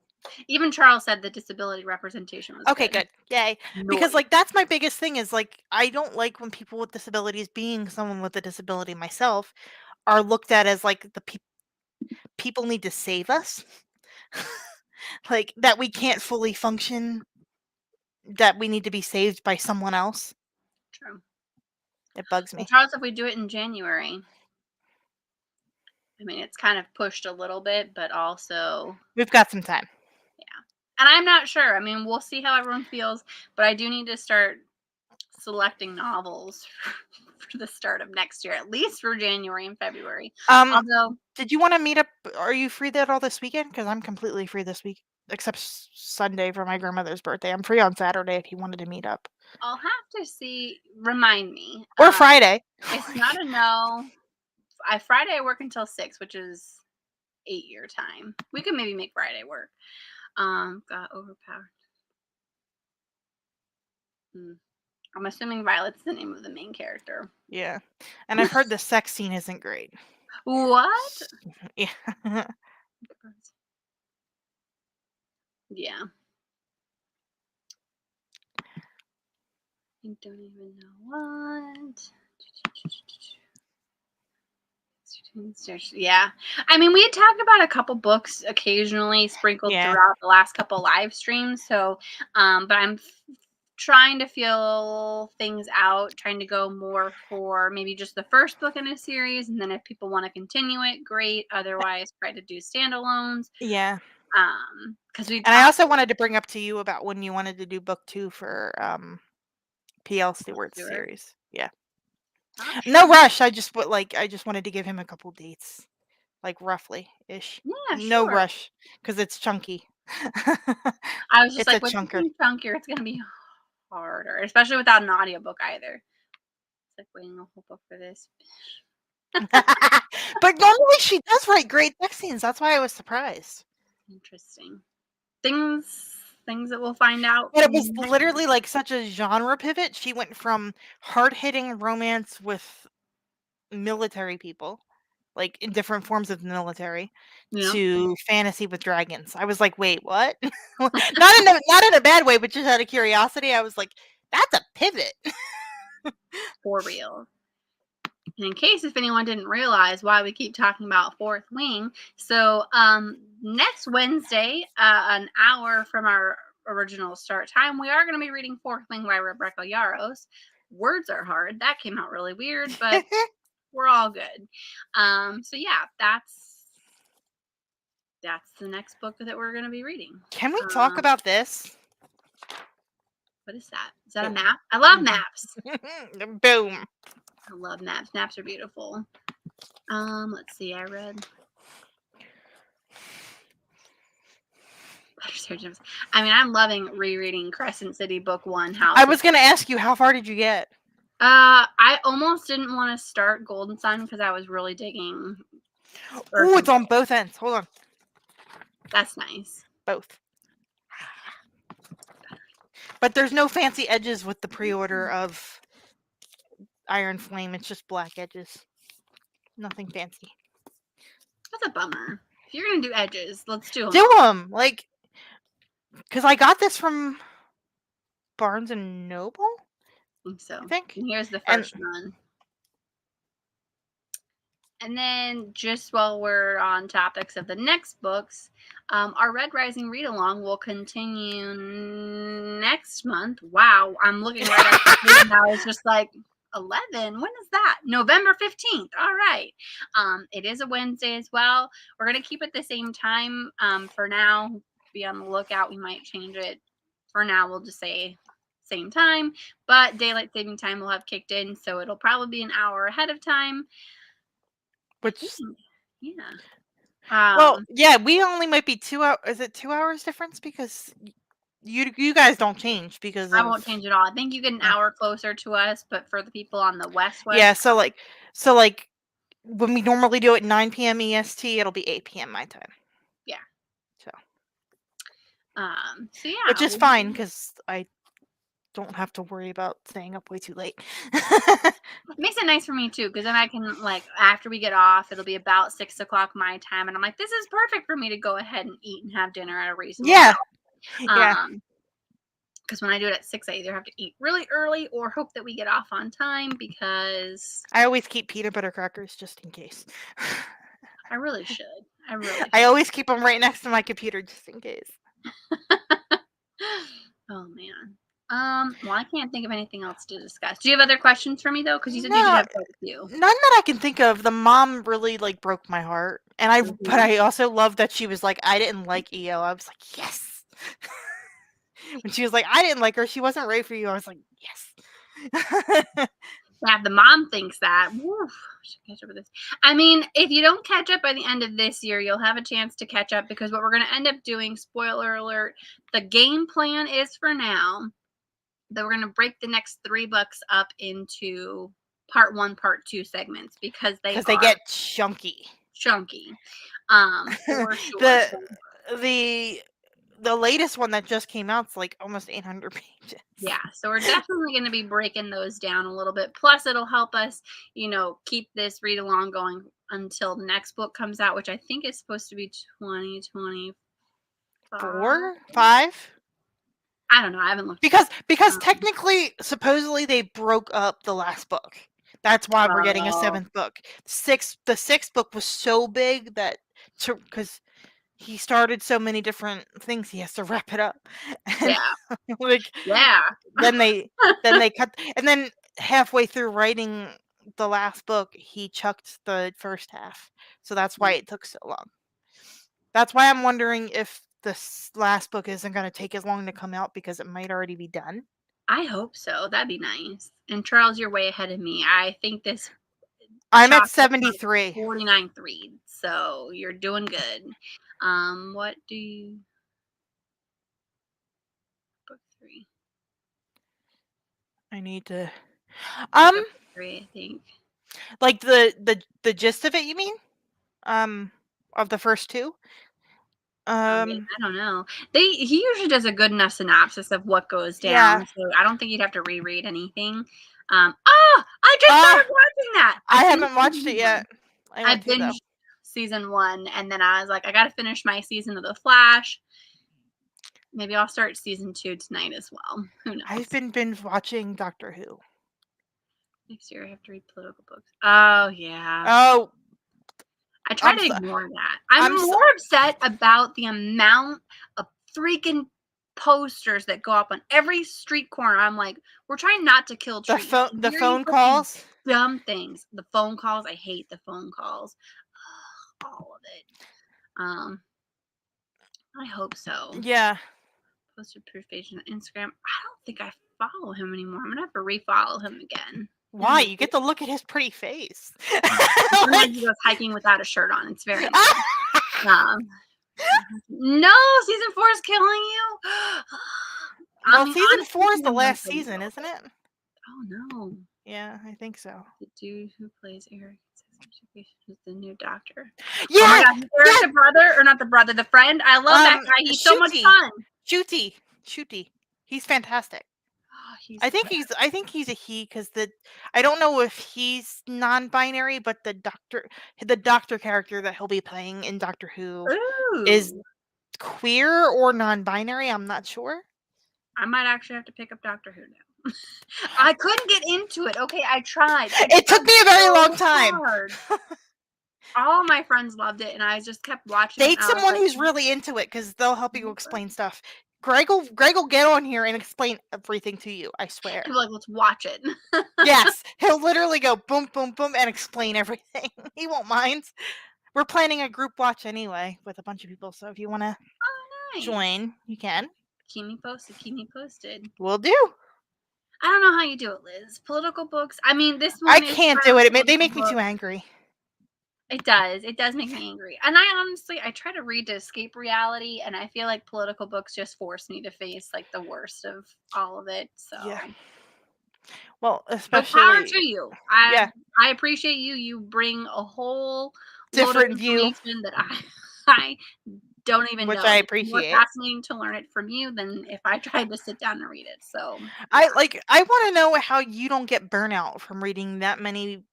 Even Charles said the disability representation was Okay, good. good. Yay. Because Noise. like that's my biggest thing is like I don't like when people with disabilities, being someone with a disability myself, are looked at as like the people need to save us. Like that we can't fully function, that we need to be saved by someone else. True. It bugs Well, me. Charles, if we do it in January, I mean, it's kind of pushed a little bit, but also, We've got some time. yeah. And I'm not sure. I mean, we'll see how everyone feels, but I do need to start selecting novels for the start of next year, at least for January and February. Um, Although did you want to meet up? Are you free that all this weekend? Because I'm completely free this week, except Sunday for my grandmother's birthday. I'm free on Saturday if you wanted to meet up, I'll have to see. Remind me. or Friday. It's not a no. Friday I work until 6, which is 8 year time. We could maybe make Friday work. Got overpowered. Hmm. I'm assuming Violet's the name of the main character. Yeah, and I've heard the sex scene isn't great. What? Yeah. Yeah. I don't even know what. Yeah. I mean, we had talked about a couple books occasionally sprinkled Yeah. throughout the last couple live streams. So, but I'm trying to feel things out, trying to go more for maybe just the first book in a series. And then if people want to continue it, great. Otherwise, try to do standalones. Yeah. Because we And I talked also wanted to bring up to you about when you wanted to do book 2 for PL Stewart's Stewart. series. Yeah. Oh, No sure. rush. I just wanted to give him a couple dates, like roughly ish. Yeah, No sure. rush because it's chunky. I was just It's a like, with it chunker. being chunkier, it's going to be harder, especially without an audiobook either. It's like waiting a whole book for this. But normally she does write great sex scenes. That's why I was surprised. Interesting. Things that we'll find out. But it was literally like such a genre pivot. She went from hard-hitting romance with military people, like in different forms of the military, Yeah. to fantasy with dragons. I was like, "Wait, what?" Not in a bad way, but just out of curiosity, I was like, "That's a pivot." For real. And in case if anyone didn't realize why we keep talking about Fourth Wing, so next Wednesday, an hour from our original start time, we are going to be reading Fourth Wing by Rebecca Yarros. Words are hard. That came out really weird, but we're all good. So yeah, that's the next book that we're going to be reading. Can we talk about this? What is that? Is that a map? I love maps. Boom. I love maps. Maps are beautiful. Let's see. I read. I mean, I'm loving rereading Crescent City Book 1. I was going to ask you, how far did you get? I almost didn't want to start Golden Sun because I was really digging. Oh, it's on both ends. Hold on. That's nice. Both. But there's no fancy edges with the pre-order of Iron Flame. It's just black edges. Nothing fancy. That's a bummer. If you're going to do edges, let's do them. Do them! Like, because I got this from Barnes and Noble? I think so. I think. And here's the first one. And then, just while we're on topics of the next books, our Red Rising read-along will continue next month. Wow, I'm looking right at the date now. It's just like 11. When is that? November 15th. All right. It is a Wednesday as well. We're going to keep it the same time for now. Be on the lookout. We might change it. For now, we'll just say same time. But daylight saving time will have kicked in, so it'll probably be an hour ahead of time. Which, yeah. Well, yeah, we only might be 2 hours. Is it 2 hours difference? Because you guys don't change because I won't change at all. I think you get an hour closer to us, but for the people on the West. Yeah, so like when we normally do it 9 p.m. EST, it'll be 8 p.m. my time. Yeah. So yeah. Which is fine because I don't have to worry about staying up way too late. It makes it nice for me too, because then I can, like, after we get off, it'll be about 6 o'clock my time, and I'm like, this is perfect for me to go ahead and eat and have dinner at a reasonable hour. Yeah. Because when I do it at 6, I either have to eat really early or hope that we get off on time, because I always keep peanut butter crackers just in case. I really should. I always keep them right next to my computer just in case. Oh man. Well, I can't think of anything else to discuss. Do you have other questions for me though? Because you said you did have quite a few. None that I can think of. The mom really broke my heart, and but I also love that she was like, I didn't like EO. I was like, yes. When she was like, I didn't like her. She wasn't right for you. I was like, yes. Yeah, the mom thinks that. Woof, should catch up with this. I mean, if you don't catch up by the end of this year, you'll have a chance to catch up, because what we're going to end up doing, spoiler alert, the game plan is for now that we're going to break the next 3 books up into part 1, part 2 segments, because they get chunky. For sure. The latest one that just came out is like almost 800 pages. Yeah, so we're definitely going to be breaking those down a little bit. Plus, it'll help us, keep this read along going until the next book comes out, which I think is supposed to be 2024. 5? I don't know. I haven't looked. Because technically, supposedly, they broke up the last book. That's why we're getting a 7th book. The 6th book was so big that because he started so many different things, he has to wrap it up. And, Then they cut, and then halfway through writing the last book, he chucked the first half. So that's why it took so long. That's why I'm wondering if this last book isn't going to take as long to come out, because it might already be done. I hope so. That'd be nice. And Charles, you're way ahead of me. I think this. I'm at 73. 49th read, so you're doing good. What do you? Book 3. I need to. Book 3, I think. Like the gist of it, you mean? Of the first 2. I don't know. He usually does a good enough synopsis of what goes down, so I don't think you'd have to reread anything. I just started watching that. I haven't watched it yet. I binged season 1, and then I was like, I got to finish my season of The Flash. Maybe I'll start season 2 tonight as well. Who knows? I've been binge watching Doctor Who. Next year I have to read political books. Oh yeah. Oh. I try to ignore that. I'm more upset about the amount of freaking posters that go up on every street corner. I'm like, we're trying not to kill trees. The phone calls? Dumb things. The phone calls. I hate the phone calls. All of it. I hope so. Yeah. Posted proof page on Instagram. I don't think I follow him anymore. I'm gonna have to refollow him again. Why? You get to look at his pretty face. Sometimes he goes hiking without a shirt on. It's very nice. No, season 4 is killing you. Well, season honestly, 4 is the season 1 last killed me a season, little isn't bit. it? Oh no. Yeah, I think so. The dude who plays Eric is the new doctor. Yeah, oh my god, is Eric the brother or not the brother, the friend? I love that guy. He's so much fun. Shooty. He's fantastic. Oh, I think he's a he because I don't know if he's non-binary, but the doctor character that he'll be playing in Doctor Who is queer or non-binary. I'm not sure. I might actually have to pick up Doctor Who now. I couldn't get into it. Okay, I tried. It took me a very long time. All my friends loved it, and I just kept watching. Date someone who's really into it because they'll help you explain stuff. Greg will get on here and explain everything to you. I swear. He'll be like, let's watch it. Yes, he'll literally go boom, boom, boom, and explain everything. He won't mind. We're planning a group watch anyway with a bunch of people, so if you want to join, you can. Keep me posted. Keep me posted. Will do. I don't know how you do it, Liz. Political books. I mean, this one. I can't do it. They make me too angry. It does. It does make me angry. And I try to read to escape reality, and I feel like political books just force me to face like the worst of all of it. So yeah. Well, especially power to you. I appreciate you. You bring a whole different view that I don't even know. I appreciate. It's more fascinating to learn it from you than if I tried to sit down and read it. So I want to know how you don't get burnout from reading that many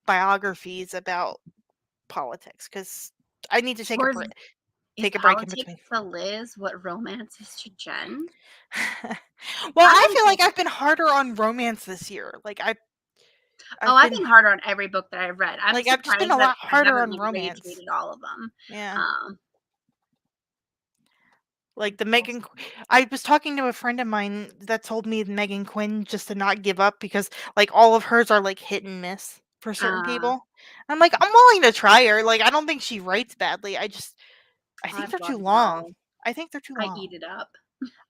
biographies about politics, because I need to take a break. Take a break in between. To Liz, what romance is to Jen? Well, I feel like I've been harder on romance this year. Like I've been harder on every book that I've read. I've just been a lot harder on romance. All of them. Yeah. Like the Meghan, I was talking to a friend of mine that told me Meghan Quinn just to not give up because like all of hers are like hit and miss for certain people. I'm like, I'm willing to try her. Like I don't think she writes badly. I think they're too long. I think they're too long. I eat it up.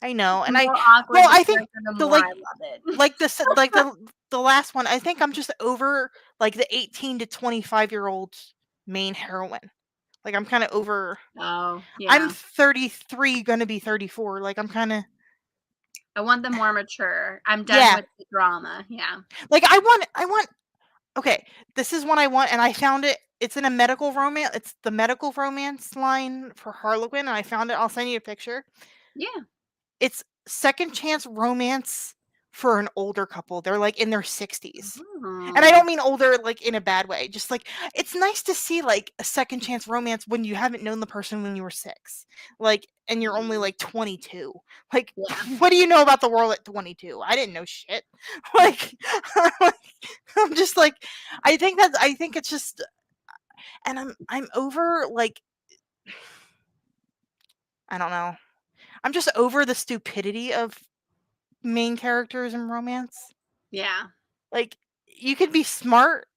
I know, and I think I love it. Like the last one. I think I'm just over like the 18 to 25-year-old main heroine. Like I'm kind of over. Oh yeah. I'm 33, gonna be 34. Like I'm kind of. I want them more mature. I'm done with the drama. Yeah. Like I want. Okay, this is what I want, and I found it. It's in a medical romance. It's the medical romance line for Harlequin, and I found it. I'll send you a picture. Yeah. It's second chance romance for an older couple. They're like in their 60s. And I don't mean older like in a bad way. Just like it's nice to see like a second chance romance when you haven't known the person when you were 6. Like and you're only like 22. Like what do you know about the world at 22? I didn't know shit. Like I'm just like I think it's just and I'm over like I don't know. I'm just over the stupidity of main characters in romance. Yeah. Like you could be smart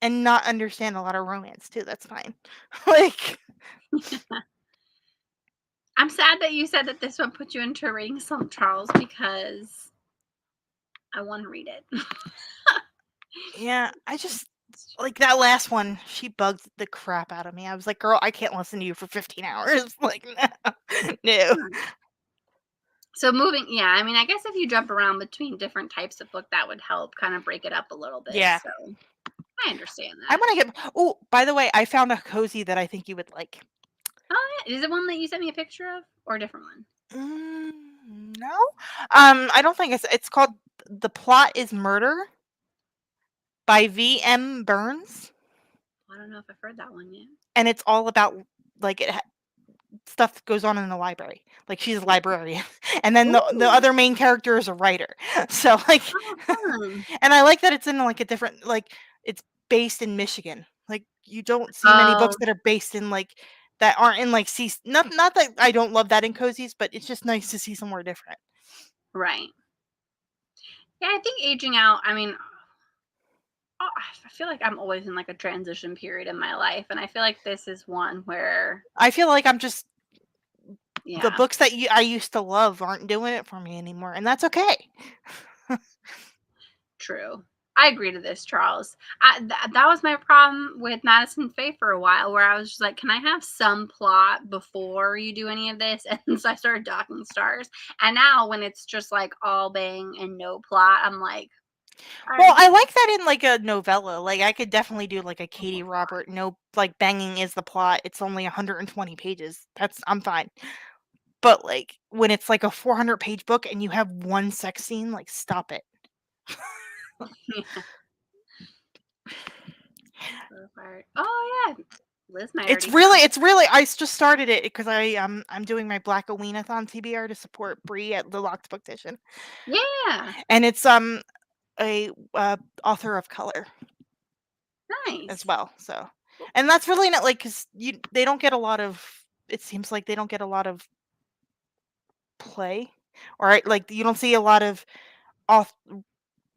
and not understand a lot of romance too. That's fine. Like I'm sad that you said that this one put you into reading some Charles because I want to read it. yeah, I just like that last one. She bugged the crap out of me. I was like, girl, I can't listen to you for 15 hours. Like no. So I mean, I guess if you jump around between different types of book, that would help kind of break it up a little bit. Yeah. So I understand that. I want to get. Oh, by the way, I found a cozy that I think you would like. Oh yeah, is it one that you sent me a picture of, or a different one? No. I don't think it's called The Plot is Murder by V.M. Burns. I don't know if I've heard that one yet. And it's all about like stuff goes on in the library. Like she's a librarian, and then the other main character is a writer. So like, and I like that it's in like a different like it's based in Michigan. Like you don't see many books that are based in like that aren't in like not that I don't love that in cozies, but it's just nice to see somewhere different. Right. Yeah, I think aging out. I mean, I feel like I'm always in like a transition period in my life, and I feel like this is one where I feel like I'm just The books that I used to love aren't doing it for me anymore, and that's okay. True. I agree to this, Charles. That was my problem with Madison Faye for a while, where I was just like, can I have some plot before you do any of this? And so I started docking stars. And now when it's just like all bang and no plot, I'm like, well, I like that in like a novella. Like I could definitely do like a Katie Robert, no like banging is the plot. It's only 120 pages. I'm fine. But like when it's like a 400-page book and you have one sex scene, like stop it. yeah. Oh yeah, Liz might It's already really I just started it because I'm doing my Black Aweenathon TBR to support Bree at the Locked Booktition. Yeah. And it's a author of color Nice. as well. So, and that's really not like cuz they don't get a lot of, it seems like they don't get a lot of play, or like you don't see a lot of off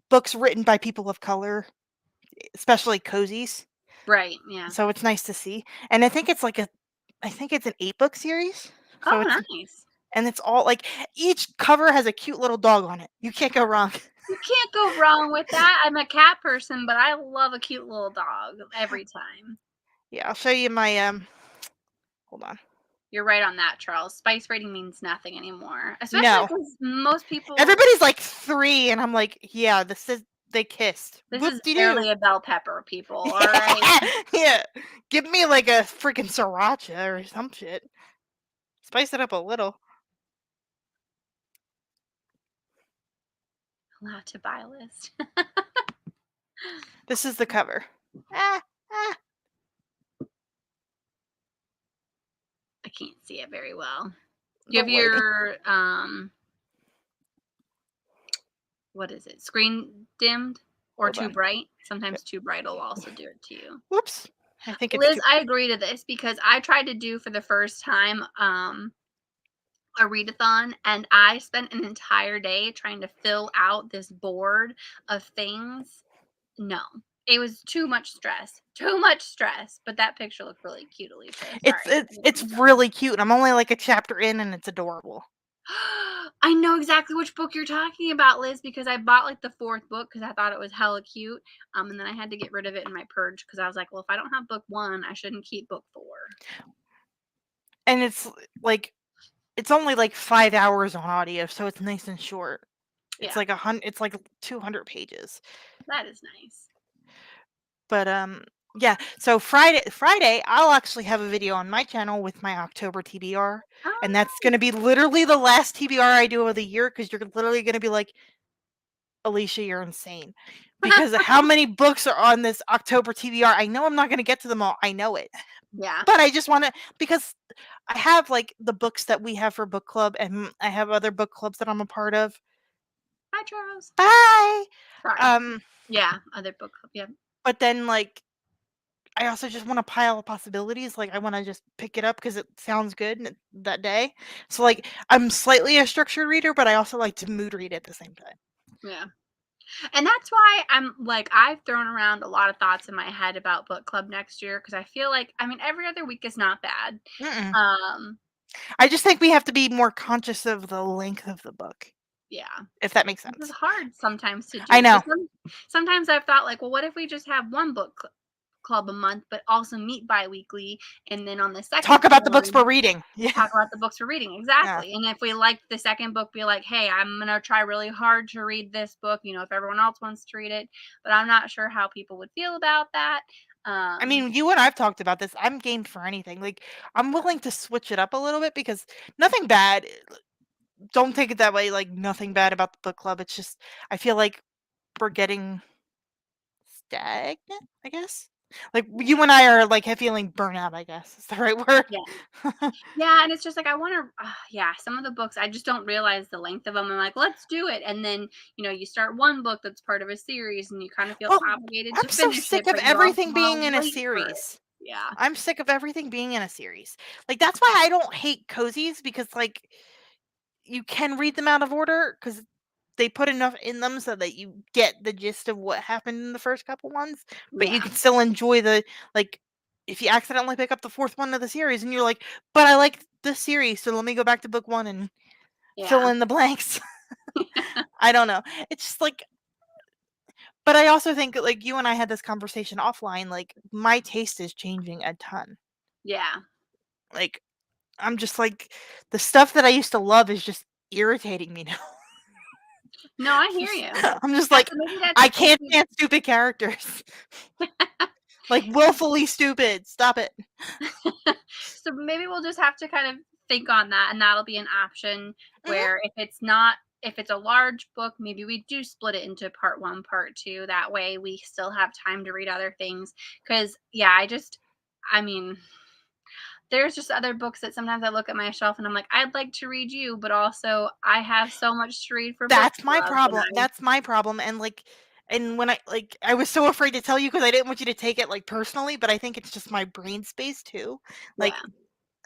books written by people of color, especially cozies. Right, yeah. So it's nice to see. And I think it's like I think it's an 8-book series. So Oh, it's nice. and it's all like each cover has a cute little dog on it. You can't go wrong. You can't go wrong with that. I'm a cat person, but I love a cute little dog every time. Yeah, I'll show you my hold on. You're right on that, Charles. Spice rating means nothing anymore. Especially No. because most people Everybody's like 3 and I'm like, yeah, this is they kissed. This is Whoop-de-doo. barely a bell pepper, people, alright? Yeah. Give me like a freaking sriracha or some shit. Spice it up a little. Allowed to buy list. This is the cover. Ah, ah. I can't see it very well. Do The you have lighting. your, what is it, screen dimmed or Hold too on. bright? Sometimes too bright will also do it to you. Whoops. I think it's Liz, I agree to this because I tried to do for the first time, a readathon, and I spent an entire day trying to fill out this board of things. No, it was too much stress. Too much stress. But that picture looked really cute, Alicia. Sorry. It's really cute. I'm only like a chapter in and it's adorable. I know exactly which book you're talking about, Liz, because I bought like the 4th book because I thought it was hella cute. And then I had to get rid of it in my purge because I was like, well, if I don't have book 1, I shouldn't keep book 4. And it's like it's only like 5 hours on audio, so it's nice and short. It's like it's like 200 pages. That is nice. But yeah, so Friday I'll actually have a video on my channel with my October TBR, and that's going to be literally the last TBR I do of the year cuz you're literally going to be like, Alicia, you're insane. Because how many books are on this October TBR? I know I'm not going to get to them all. I know it. Yeah. But I just want to, because I have like the books that we have for book club, and I have other book clubs that I'm a part of. Bye, Charles. Bye. Sorry. Yeah, other book club. Yeah. But then like I also just want to pile of possibilities. Like I want to just pick it up because it sounds good that day. So like I'm slightly a structured reader, but I also like to mood read at the same time. Yeah. And that's why I'm like, I've thrown around a lot of thoughts in my head about book club next year because I feel like, I mean, every other week is not bad. I just think we have to be more conscious of the length of the book. Yeah. If that makes sense. It's hard sometimes to do. I know. Sometimes I've thought like, well, what if we just have one book club a month, but also meet bi-weekly, and then on the second talk about the books we're reading. Yeah. Talk about the books we're reading. Exactly. Yeah. And if we like the second book, be like, hey, I'm going to try really hard to read this book, you know, if everyone else wants to read it, but I'm not sure how people would feel about that. I mean, you and I've talked about this. I'm game for anything. Like, I'm willing to switch it up a little bit because nothing bad. Don't take it that way. Like, nothing bad about the book club. It's just, I feel like we're getting stagnant, I guess. Like, you and I are like feeling burnout, I guess is the right word. Yeah. Yeah. And it's just like, I want to, yeah, some of the books, I just don't realize the length of them. I'm like, let's do it. And then, you know, you start one book that's part of a series and you kind of feel obligated to finish it. I'm so sick of everything being in a series. Yeah. I'm sick of everything being in a series. Like, that's why I don't hate cozies, because like you can read them out of order because they put enough in them so that you get the gist of what happened in the first couple ones, but you can still enjoy the like if you accidentally pick up the 4th one of the series and you're like, "But I like this series, so let me go back to book 1 and fill Yeah. in the blanks." I don't know. It's just like but I also think that, like, you and I had this conversation offline, like, my taste is changing a ton. Yeah. Like, I'm just like, the stuff that I used to love is just irritating me now. No, I hear you. I'm just And like, so maybe that's I if can't we stand stupid characters. Like, willfully stupid. Stop it. so maybe we'll just have to kind of think on that, and that'll be an option Mhm. where if it's a large book, maybe we do split it into part 1, part 2. That way we still have time to read other things. Cause yeah, I mean, there's just other books that sometimes I look at my shelf and I'm like, I'd like to read you, but also I have so much to read for book That's my club. And problem. That's my problem, and, like and when I was so afraid to tell you because I didn't want you to take it, like, personally, but I think it's just my brain space too. yeah, Like,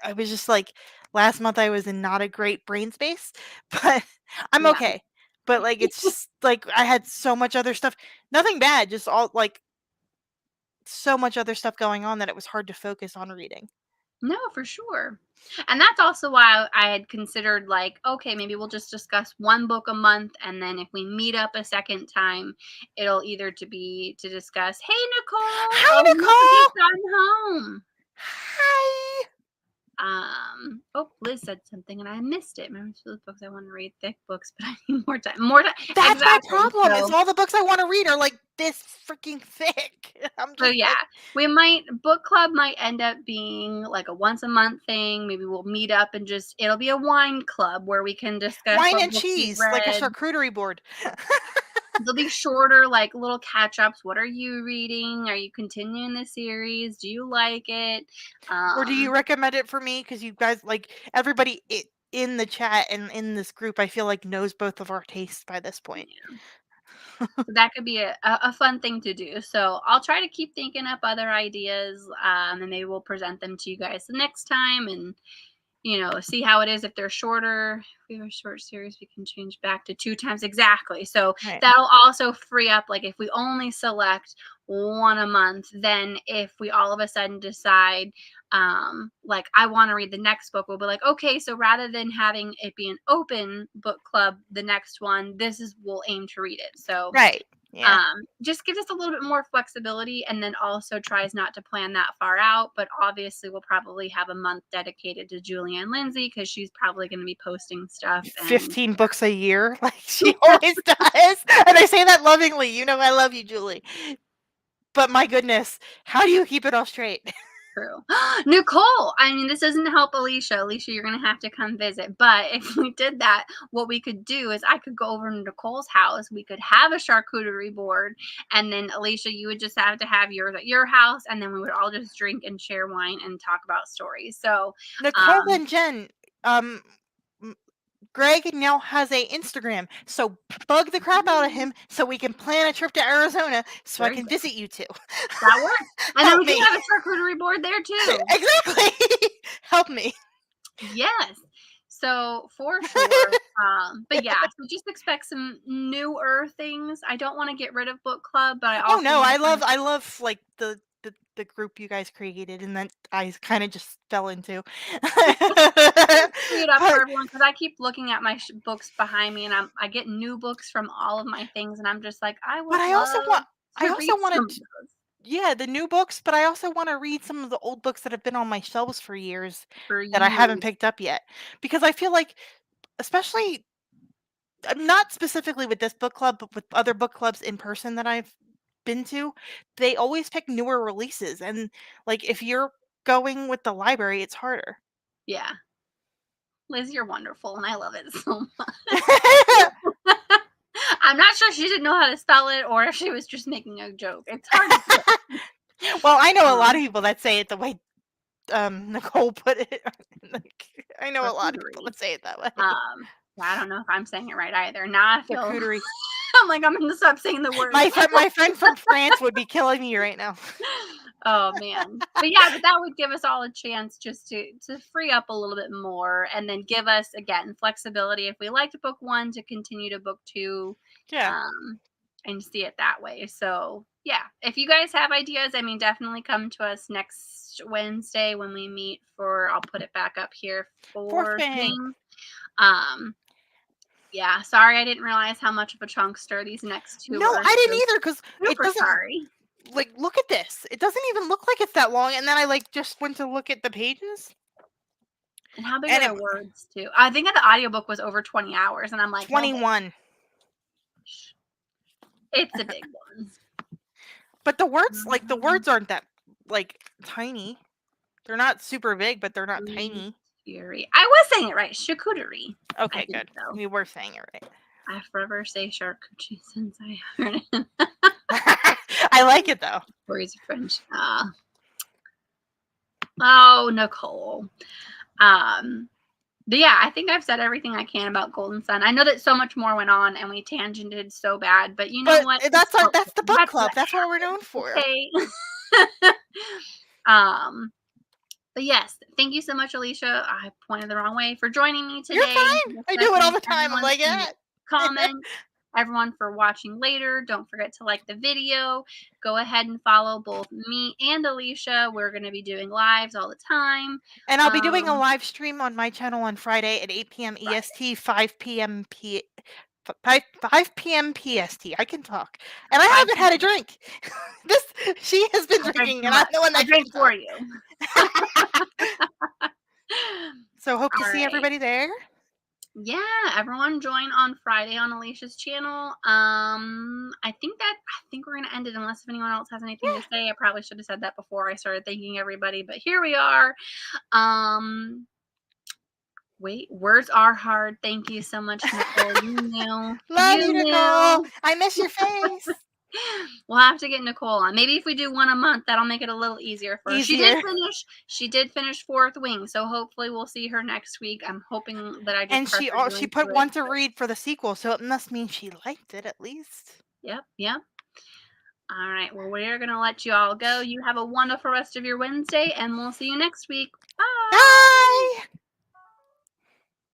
I was just like last month I was in not a great brain space, but I'm yeah. okay. But, like, it's just, like, I had so much other stuff nothing bad, just all like, so much other stuff going on that it was hard to focus on reading. No, for sure. And that's also why I had considered, like, okay, maybe we'll just discuss one book a month, and then if we meet up a second time, it'll either to be to discuss, hey Nicole, "Hi, oh look what you've Nicole." gotten home. "Hi." Oh, Liz said something and I missed it. Remember those books I want to read, thick books, but I need more time. More time. That's my Exactly. problem, is all the books I wanna read are, like, this freaking thick. I'm So just yeah, like we might book club might end up being like a once a month thing. Maybe we'll meet up and just it'll be a wine club where we can discuss wine what and books we've cheese, like a read. charcuterie board. They'll be shorter, like little catch ups. What are you reading? Are you continuing the series? Do you like it? Or do you Um, recommend it for me? Because you guys like, everybody in the chat and in this group, I feel like knows both of our tastes by this point. so that could be a fun thing to do. So I'll try to keep thinking up other ideas, and maybe we'll present them to you guys the next time. And see how it is. If they're shorter, if we have a short series, we can change back to 2 times exactly. So Right. that'll also free up, like, if we only select one a month, then if we all of a sudden decide, like, I want to read the next book, we'll be like, okay, so rather than having it be an open book club, the next one, we'll aim to read it. So Right. Yeah. just gives us a little bit more flexibility, and then also tries not to plan that far out. But obviously, we'll probably have a month dedicated to Julie and Lindsay because she's probably going to be posting stuff. And 15 books a year, like she always does. And I say that lovingly. You know I love you, Julie. But my goodness, how do you keep it all straight? true. Nicole, I mean, this doesn't help Alicia. Alicia, you're going to have to come visit. But if we did that, what we could do is I could go over to Nicole's house. We could have a charcuterie board. And then, Alicia, you would just have to have yours at your house. And then we would all just drink and share wine and talk about stories. So, Nicole um, and Jen, um, Greg now has a Instagram, so bug the crap out of him so we can plan a trip to Arizona so I there you can go. visit you 2. That works. And then Help we can me. have a charcuterie board there too. Exactly. Help me. Yes. So for sure. But yeah, so just expect some newer things. I don't want to get rid of book club, but I Oh also no, want to kind of I love like the group you guys created and that I kind of just fell into. free it up for But everyone because I keep looking at my books behind me, and I get new books from all of my things, and I'm just like, I would love I to also read some wanted of those yeah, the new books, but I also want to read some of the old books that have been on my shelves for years for that I haven't years. picked up yet. Because I feel like especially not specifically with this book club, but with other book clubs in person that I've been to, they always pick newer releases and like if you're going with the library, it's harder. Yeah, Liz, you're wonderful, and I love it so much. I'm not sure she didn't know how to spell it or if she was just making a joke. It's hard to say. Well, I know a lot Um, of people that say it the way Nicole put it. Like, I know a lot of people charcuterie. that say it that way. Yeah, I don't know if I'm saying it right either. Now I feel Charcuterie. I'm like I'm gonna stop saying the word. My friend from France would be killing me right now. Oh man. But yeah, but that would give us all a chance just to free up a little bit more, and then give us again flexibility if we like book one to continue to book two, Yeah. um and see it that way. So yeah, if you guys have ideas, I mean, definitely come to us next Wednesday when we meet for, I'll put it back up here Fourth for thing. thing. Yeah, sorry, I didn't realize how much of a chunkster these next two No, are. I didn't So either because it super doesn't. sorry. Like, look at this. It doesn't even look like it's that long. And then I like just went to look at the pages. And how big And are the words too? I think the audiobook was over 20 hours, and I'm like, 21. It's a big one. But the words aren't that like tiny. They're not super big, but they're not tiny. Fury. I was saying it right. Charcuterie. Okay, good. So. We were saying it right. I forever say charcuterie since I heard it. I like it though. Words of French. Oh, Nicole. But yeah, I think I've said everything I can about Golden Sun. I know that so much more went on and we tangented so bad, but you know what? That's the book club. That's what we're known for. Okay. But yes, thank you so much, Alicia. I pointed the wrong way for joining me today. You're fine. I do it all the time. I'm like, yeah. Comment. Everyone for watching later. Don't forget to like the video. Go ahead and follow both me and Alicia. We're going to be doing lives all the time. And I'll be doing a live stream on my channel on Friday at 8 p.m. EST, 5 p.m. 5 p.m. PST. I can talk. And I haven't had a drink. She has been drinking, and I'm the one that drank for you. So hope to see everybody there. Yeah, everyone join on Friday on Alicia's channel. I think we're gonna end it unless if anyone else has anything to say. I probably should have said that before I started thanking everybody, but here we are. Wait, words are hard. Thank you so much, Nicole. You knew. Love you, Nicole. I miss your face. We'll have to get Nicole on. Maybe if we do one a month, that'll make it a little easier for her. She did finish Fourth Wing, so hopefully we'll see her next week. I'm hoping that I just she put one to read for the sequel, so it must mean she liked it at least. Yep. All right. Well, we're gonna let you all go. You have a wonderful rest of your Wednesday, and we'll see you next week. Bye. Bye.